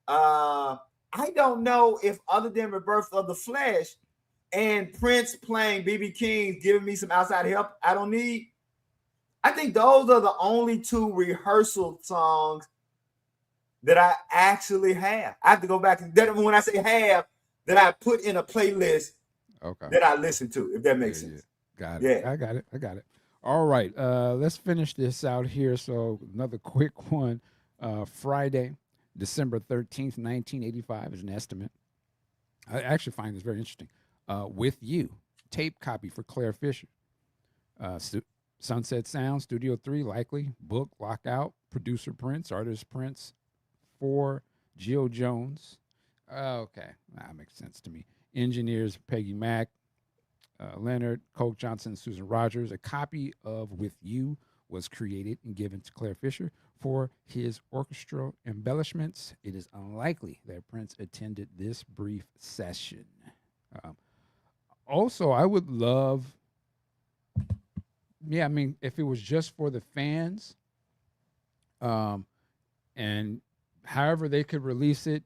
I don't know if, other than Rebirth of the Flesh and Prince playing BB King, giving me some outside help I don't need, I think those are the only two rehearsal songs that I actually have. I have to go back, and when I say have, that I put in a playlist, that I listen to, if that makes sense. Yeah. Got it. Yeah. I got it. All right. Let's finish this out here. So another quick one. Friday, December 13th, 1985 is an estimate. I actually find this very interesting. With You, tape copy for Claire Fisher. Sunset Sound, Studio 3, likely. Book, Lockout, producer Prince, artist Prince, for Geo Jones. Okay, that makes sense to me. Engineers Peggy Mack, Leonard, Coke Johnson, Susan Rogers. A copy of With You was created and given to Claire Fisher for his orchestral embellishments. It is unlikely that Prince attended this brief session. Also, I would love, I mean, if it was just for the fans, and however they could release it,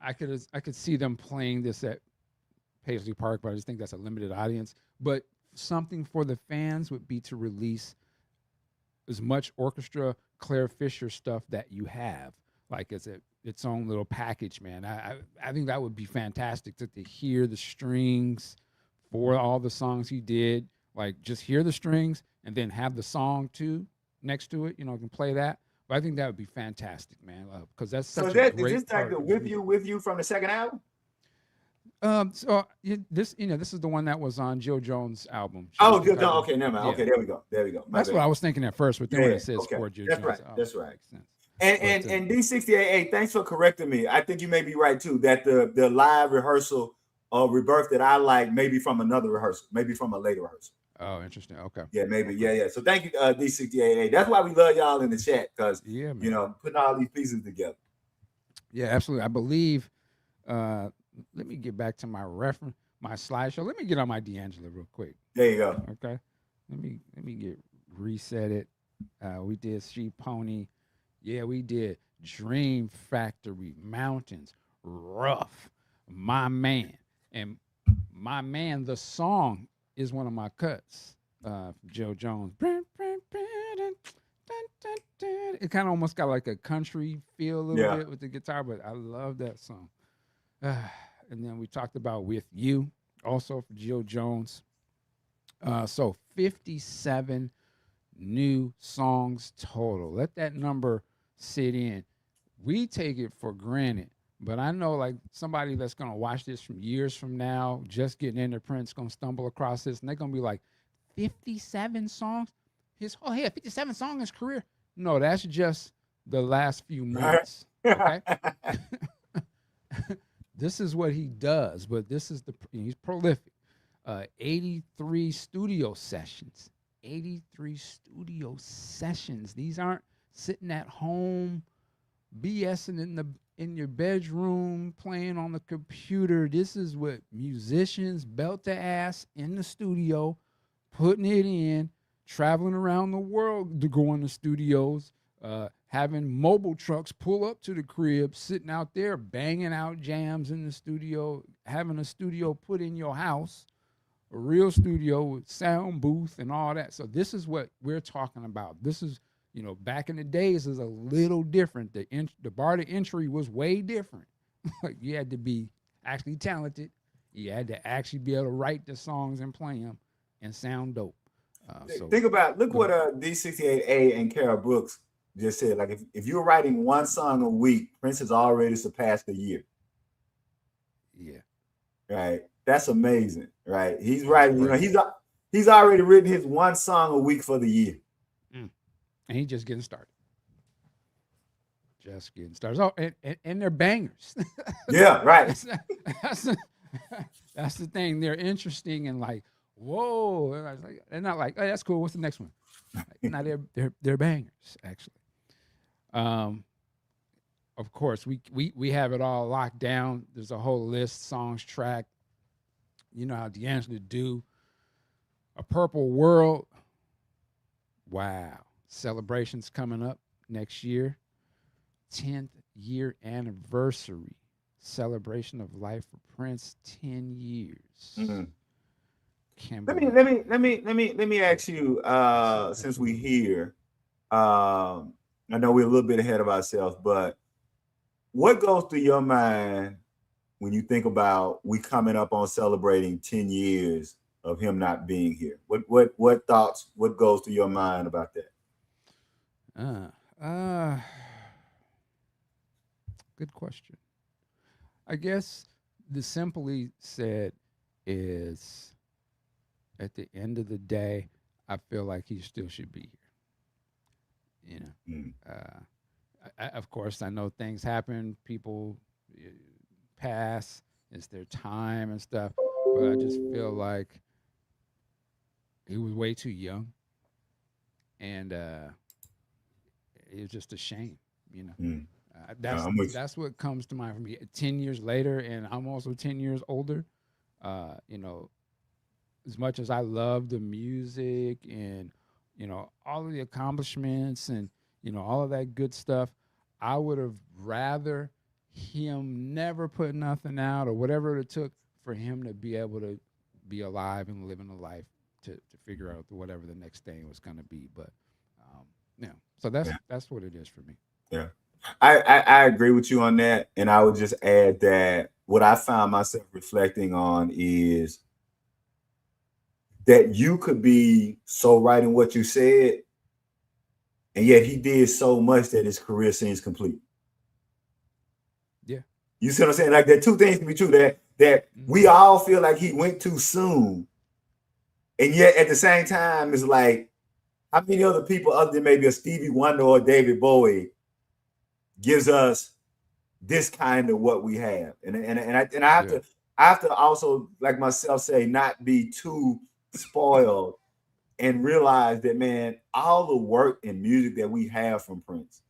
I could see them playing this at Paisley Park, but I just think that's a limited audience. But something for the fans would be to release as much orchestra Claire Fisher stuff that you have, like as its own little package, man. I think that would be fantastic to hear the strings for all the songs he did. Like, just hear the strings and then have the song too next to it. You can play that. But I think that would be fantastic, man, because that's such a great is this like the With You from the second album? This is the one that was on Joe Jones' album. Oh, Joe Jones. Okay, never mind. Yeah. Okay, there we go. That's what I was thinking at first, but then when it says for Joe Jones, right. That's right. And D68A, thanks for correcting me. I think you may be right too. That the live rehearsal of Rebirth that I like, maybe from another rehearsal, maybe from a later rehearsal. Oh, interesting. Okay. Yeah, maybe. Yeah. So thank you, D68A. That's why we love y'all in the chat, because putting all these pieces together. Yeah, absolutely. I believe. Let me get back to my slideshow. Let me get on my D'Angelo real quick. There you go. Okay. Let me get reset it. We did Sheep Pony. Yeah, we did Dream Factory, Mountains, Rough, My Man. And My Man, the song, is one of my cuts. Joe Jones. It kind of almost got like a country feel a little bit with the guitar, but I love that song. And then we talked about With You, also for Joe Jones. So 57 new songs total. Let that number sit in. We take it for granted, but I know like somebody that's going to watch this from years from now, just getting into Prince, going to stumble across this, and they're going to be like, 57 songs? he had 57 songs in his career. No, that's just the last few Right. months. Okay. This is what he does, but this is he's prolific. 83 studio sessions. 83 studio sessions. These aren't sitting at home BSing in your bedroom playing on the computer. This is what musicians belt to ass in the studio, putting it in, traveling around the world to go in the studios, having mobile trucks pull up to the crib, sitting out there banging out jams in the studio, having a studio put in your house, a real studio with sound booth and all that. So this is what we're talking about. This is, back in the days is a little different. The bar to entry was way different. Like you had to be actually talented. You had to actually be able to write the songs and play them and sound dope. Look what D68A and Carol Brooks just said. Like if you're writing one song a week, Prince has already surpassed a year. Yeah. Right. That's amazing. Right. He's writing, he's already written his one song a week for the year. And he's just getting started. Oh, and they're bangers. Yeah, right. That's the thing. They're interesting and like, whoa. They're not like, oh, that's cool. What's the next one? No, they're bangers, actually. Of course, we have it all locked down. There's a whole list, songs, track. You know how D'Angelo do. A Purple World. Wow. Celebrations coming up next year. 10th year anniversary. Celebration of life for Prince. 10 years. Mm-hmm. Let me ask you, since we're here, I know we're a little bit ahead of ourselves, but what goes through your mind when you think about we coming up on celebrating 10 years of him not being here? What thoughts, what goes through your mind about that? Good question. I guess the simply said is at the end of the day, I feel like he still should be here. Of course, I know things happen. People pass. It's their time and stuff. But I just feel like he was way too young. And it was just a shame, That's what comes to mind for me. 10 years later, and I'm also 10 years older. As much as I love the music and all of the accomplishments and all of that good stuff, I would have rather him never put nothing out or whatever it took for him to be able to be alive and living a life to figure out whatever the next thing was going to be. But so that's what it is for me. Yeah. I agree with you on that. And I would just add that what I found myself reflecting on is that you could be so right in what you said, and yet he did so much that his career seems complete. Yeah. You see what I'm saying? Like that two things can be true, that we all feel like he went too soon. And yet at the same time, it's like, how many other people other than maybe a Stevie Wonder or David Bowie gives us this kind of what we have? And I have to also, like myself, say not be too spoiled and realize that, man, all the work and music that we have from Prince,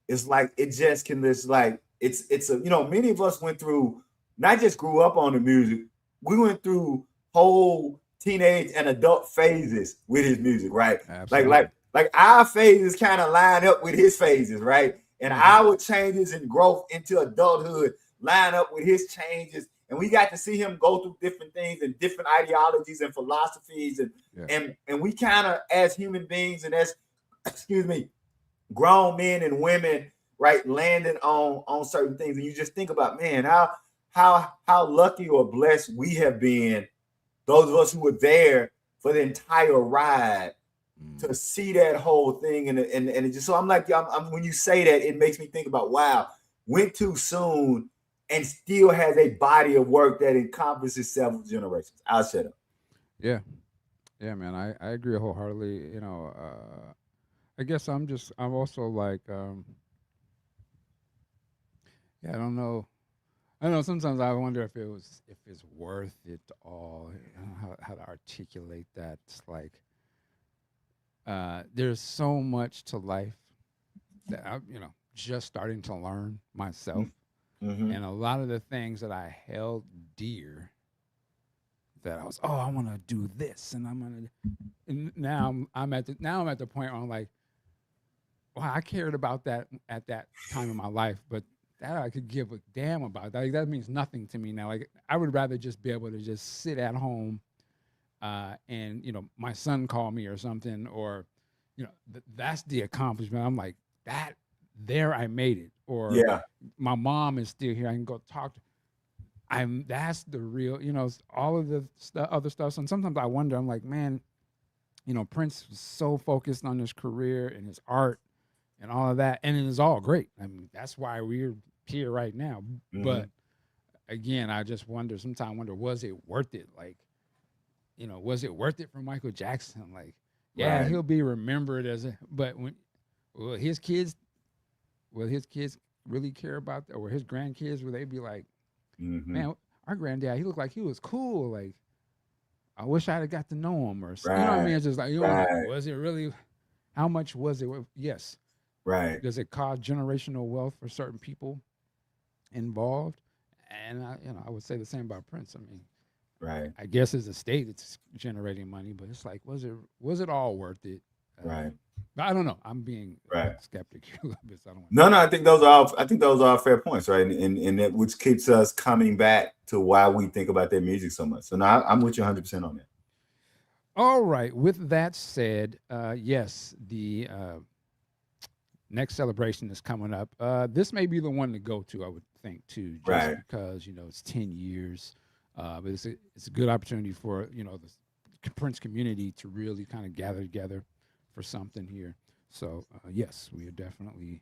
it's like it just can just like it's a many of us went through, not just grew up on the music, we went through whole teenage and adult phases with his music, right? Absolutely. Like our phases kind of line up with his phases, right? And our changes and growth into adulthood line up with his changes. And we got to see him go through different things and different ideologies and philosophies. And we kind of, as human beings and as, grown men and women, right, landing on certain things. And you just think about, man, how lucky or blessed we have been, those of us who were there for the entire ride, to see that whole thing. And it just, so I'm like, when you say that, it makes me think about, wow, went too soon and still has a body of work that encompasses several generations. I'll shut up. Yeah. Yeah, man, I agree wholeheartedly. I guess I'm also like, yeah, I don't know. I don't know. Sometimes I wonder if it's worth it all. I don't know how to articulate that. It's like, there's so much to life that I'm, just starting to learn myself, Mm-hmm. and a lot of the things that I held dear, that I was, oh, I want to do this, and I'm gonna, and now I'm at the point where I'm like, well, I cared about that at that time in my life, but that I could give a damn about that. Like, that means nothing to me now. Like, I would rather just be able to just sit at home, and my son call me or something, or that's the accomplishment. I'm like, that there, I made it, or Yeah. my mom is still here. I can go talk to. That's the real, all of the other stuff. And sometimes I wonder. I'm like, man, Prince was so focused on his career and his art and all of that, and it is all great. I mean, that's why we're here right now. Mm-hmm. But again, I just wonder. Sometimes I wonder, was it worth it? Like, was it worth it for Michael Jackson? Like, yeah, Right. he'll be remembered but will his kids, will his kids really care about that, or his grandkids? Will they be like, Mm-hmm. man, our granddad, he looked like he was cool. Like, I wish I'd have got to know him, or you know what I Right. mean? It's just like, Right. was it really? How much was it? Yes. Right. Does it cause generational wealth for certain people involved? And I would say the same about Prince. I mean, Right. I guess as a state, it's generating money, but it's like, was it all worth it? Right. But I don't know. I'm being Right. skeptic here a little bit. So I don't want. No, I think those are all. I think those are fair points, right? And that which keeps us coming back to why we think about their music so much. So now I'm with you 100% on that. All right. With that said, yes, the next celebration is coming up. This may be the one to go to, I would think, too, just Right. because it's 10 years. But it's a good opportunity for the Prince community to really kind of gather together for something here. So yes, we are definitely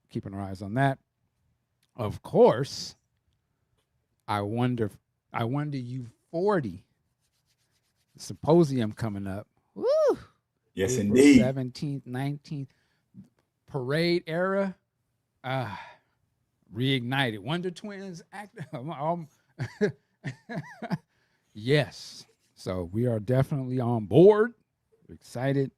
keeping our eyes on that. Of course, I wonder. I wonder you 40 symposium coming up. Woo! Yes, April indeed. 17th, 19th, parade era. Ah, reignited. Wonder Twins act. Yes. So we are definitely on board. We're excited.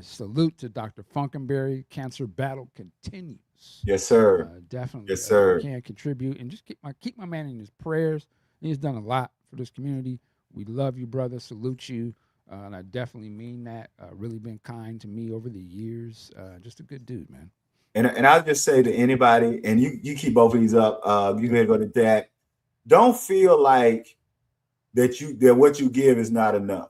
Salute to Dr. Funkenberry. Cancer battle continues. Yes, sir. Definitely. Yes, If you sir. can contribute, and just keep my man in his prayers. He's done a lot for this community. We love you, brother. Salute you. And I definitely mean that. Really been kind to me over the years. Just a good dude, man. And I'll just say to anybody, and you keep both of these up. You can go to that. Don't feel like that what you give is not enough.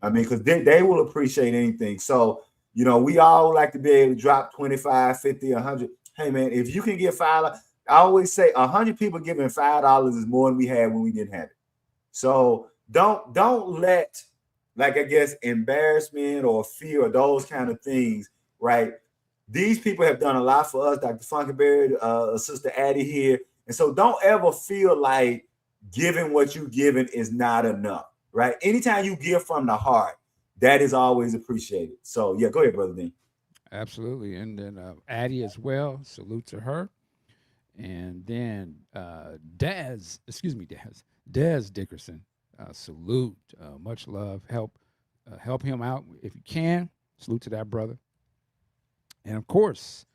I mean, because they will appreciate anything. So, we all like to be able to drop 25, 50, 100. Hey, man, if you can get $5, I always say 100 people giving $5 is more than we had when we didn't have it. So don't let, like, I guess, embarrassment or fear or those kind of things, right? These people have done a lot for us, Dr. Funkenberry, Sister Addie here. And so don't ever feel like giving what you given is not enough, right? Anytime you give from the heart, that is always appreciated. So yeah, go ahead, Brother Dean. Absolutely. And then Addie as well. Salute to her. And then Dez Dickerson. Salute. Much love. Help him out if you can. Salute to that brother. And of course,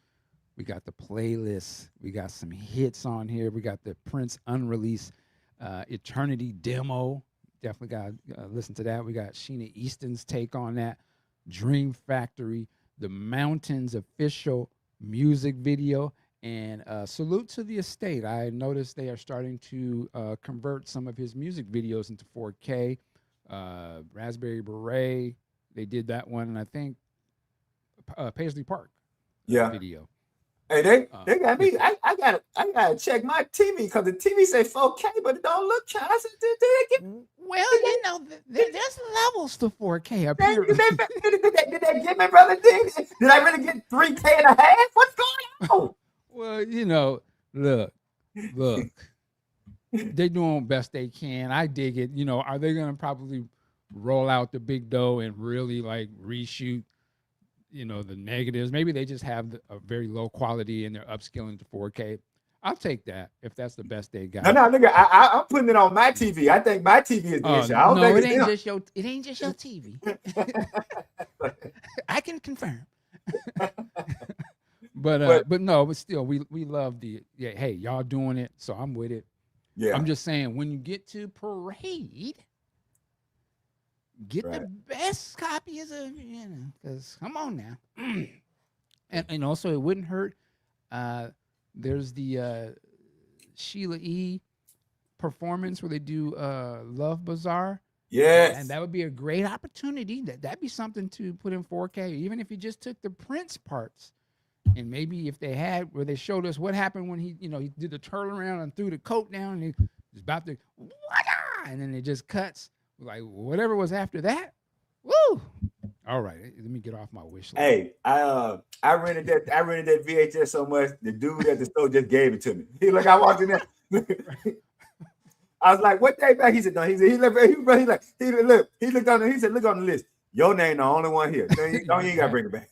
we got the playlist. We got some hits on here. We got the Prince unreleased Eternity demo. Definitely got to listen to that. We got Sheena Easton's take on that. Dream Factory, the Mountains official music video. And salute to the estate. I noticed they are starting to convert some of his music videos into 4K. Raspberry Beret, they did that one. And I think Paisley Park Yeah. video. Hey, they got me. I gotta check my TV because the TV say 4K, but it don't look. I said, did they get? Well, there's levels to 4K up here. Did they get me, Brother Dean? Did I really get 3K and a half? What's going on? Well, look, they doing best they can. I dig it. Are they gonna probably roll out the big dough and really like reshoot, the negatives. Maybe they just have a very low quality and they're upscaling to 4K. I'll take that if that's the best they got. No, nigga, I'm putting it on my TV. I think my TV is the issue. I don't think it ain't just your TV. I can confirm. But still, we love hey, y'all doing it, so I'm with it. Yeah. I'm just saying, when you get to parade, get the best copies of, because come on now. and also it wouldn't hurt. There's the Sheila E. performance where they do Love Bazaar. Yes. And that would be a great opportunity. That'd be something to put in 4K, even if you just took the Prince parts. And maybe if they had where they showed us what happened when he did the turnaround and threw the coat down and he was about to, and then it just cuts. Like whatever was after that. Woo! All right, let me get off my wish list. Hey, I rented that VHS so much, the dude at the store just gave it to me. I walked in there. I was like, "What day back?" He said, "No." He said, looked on the. He said, "Look on the list. Your name the only one here. You ain't got to bring it back."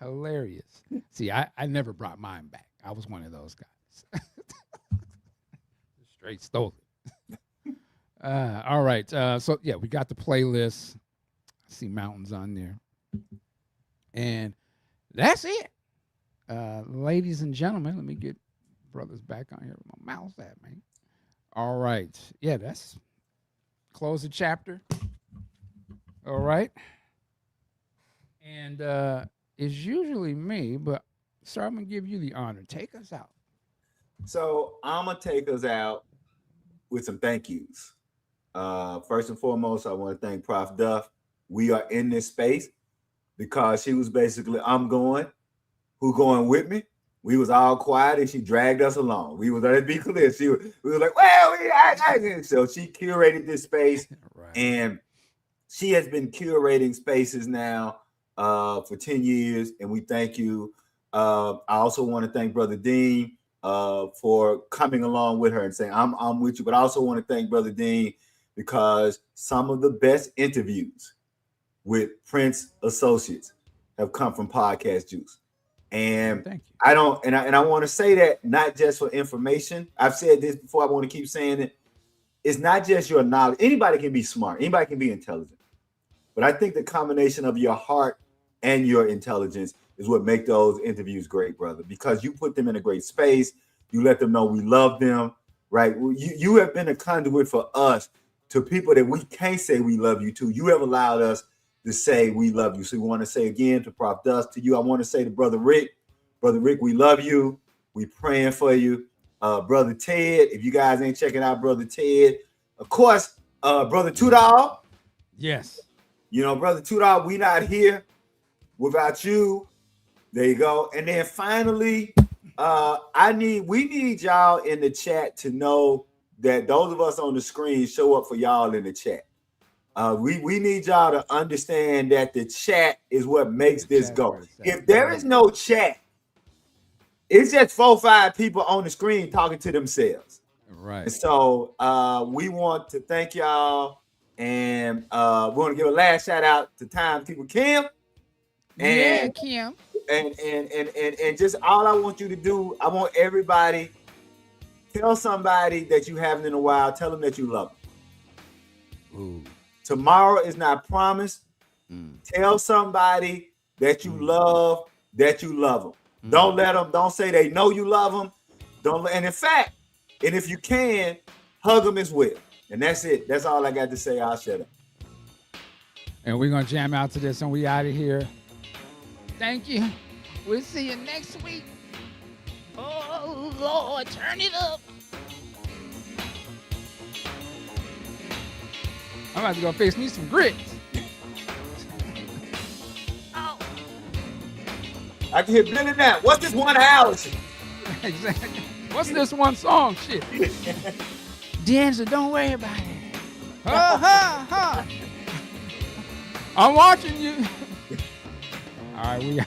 Hilarious. See, I never brought mine back. I was one of those guys. Straight stole it. All right. So yeah, we got the playlist. I see mountains on there. And that's it. Ladies and gentlemen, let me get brothers back on here with my mouse at, man. All right. Yeah, that's close the chapter. All right. And it's usually me, but sir, I'm gonna give you the honor. Take us out. So I'm gonna take us out with some thank yous. First and foremost, I want to thank Prof. Duff. We are in this space because she was basically, I'm going, who going with me? We was all quiet and she dragged us along. We was, let's be clear, we were like, well, so she curated this space, right. And she has been curating spaces now for 10 years, and we thank you. I also want to thank Brother Dean for coming along with her and saying, I'm with you, but I also want to thank Brother Dean because some of the best interviews with Prince associates have come from Podcast Juice. And thank you. I want to say that not just for information. I've said this before. I want to keep saying it. It's not just your knowledge. Anybody can be smart. Anybody can be intelligent. But I think the combination of your heart and your intelligence is what make those interviews great, brother, because you put them in a great space. You let them know we love them, right? You have been a conduit for us to people that we can't say we love you to. You have allowed us to say we love you. So we want to say again to Prof. Dust, to you, I want to say to Brother Rick, we love you. We praying for you. Brother Ted, if you guys ain't checking out Brother Ted, of course, Brother Tudahl. Yes. Brother Tudahl, we not here without you. There you go. And then finally, we need y'all in the chat to know that those of us on the screen show up for y'all in the chat. We need y'all to understand that the chat is what makes this go. If there is no chat, it's just 4 or 5 people on the screen talking to themselves. Right. And so we want to thank y'all, and we want to give a last shout out to Timekeeper Kim. And, Kim. And just all I want you to do, I want everybody, tell somebody that you haven't in a while, tell them that you love them. Ooh. Tomorrow is not promised. Tell somebody that you love them. Don't say they know you love them. And in fact, and if you can, hug them as well. And that's it. That's all I got to say. I'll shut up. And we're going to jam out to this and we out of here. Thank you. We'll see you next week. Oh, Lord, turn it up. I'm about to go fix me some grits. Oh. I can hear Billy now. What's this one house? Exactly. What's this one song? Shit. D'Angelo, don't worry about it. Ha, ha, ha. I'm watching you. All right, we out.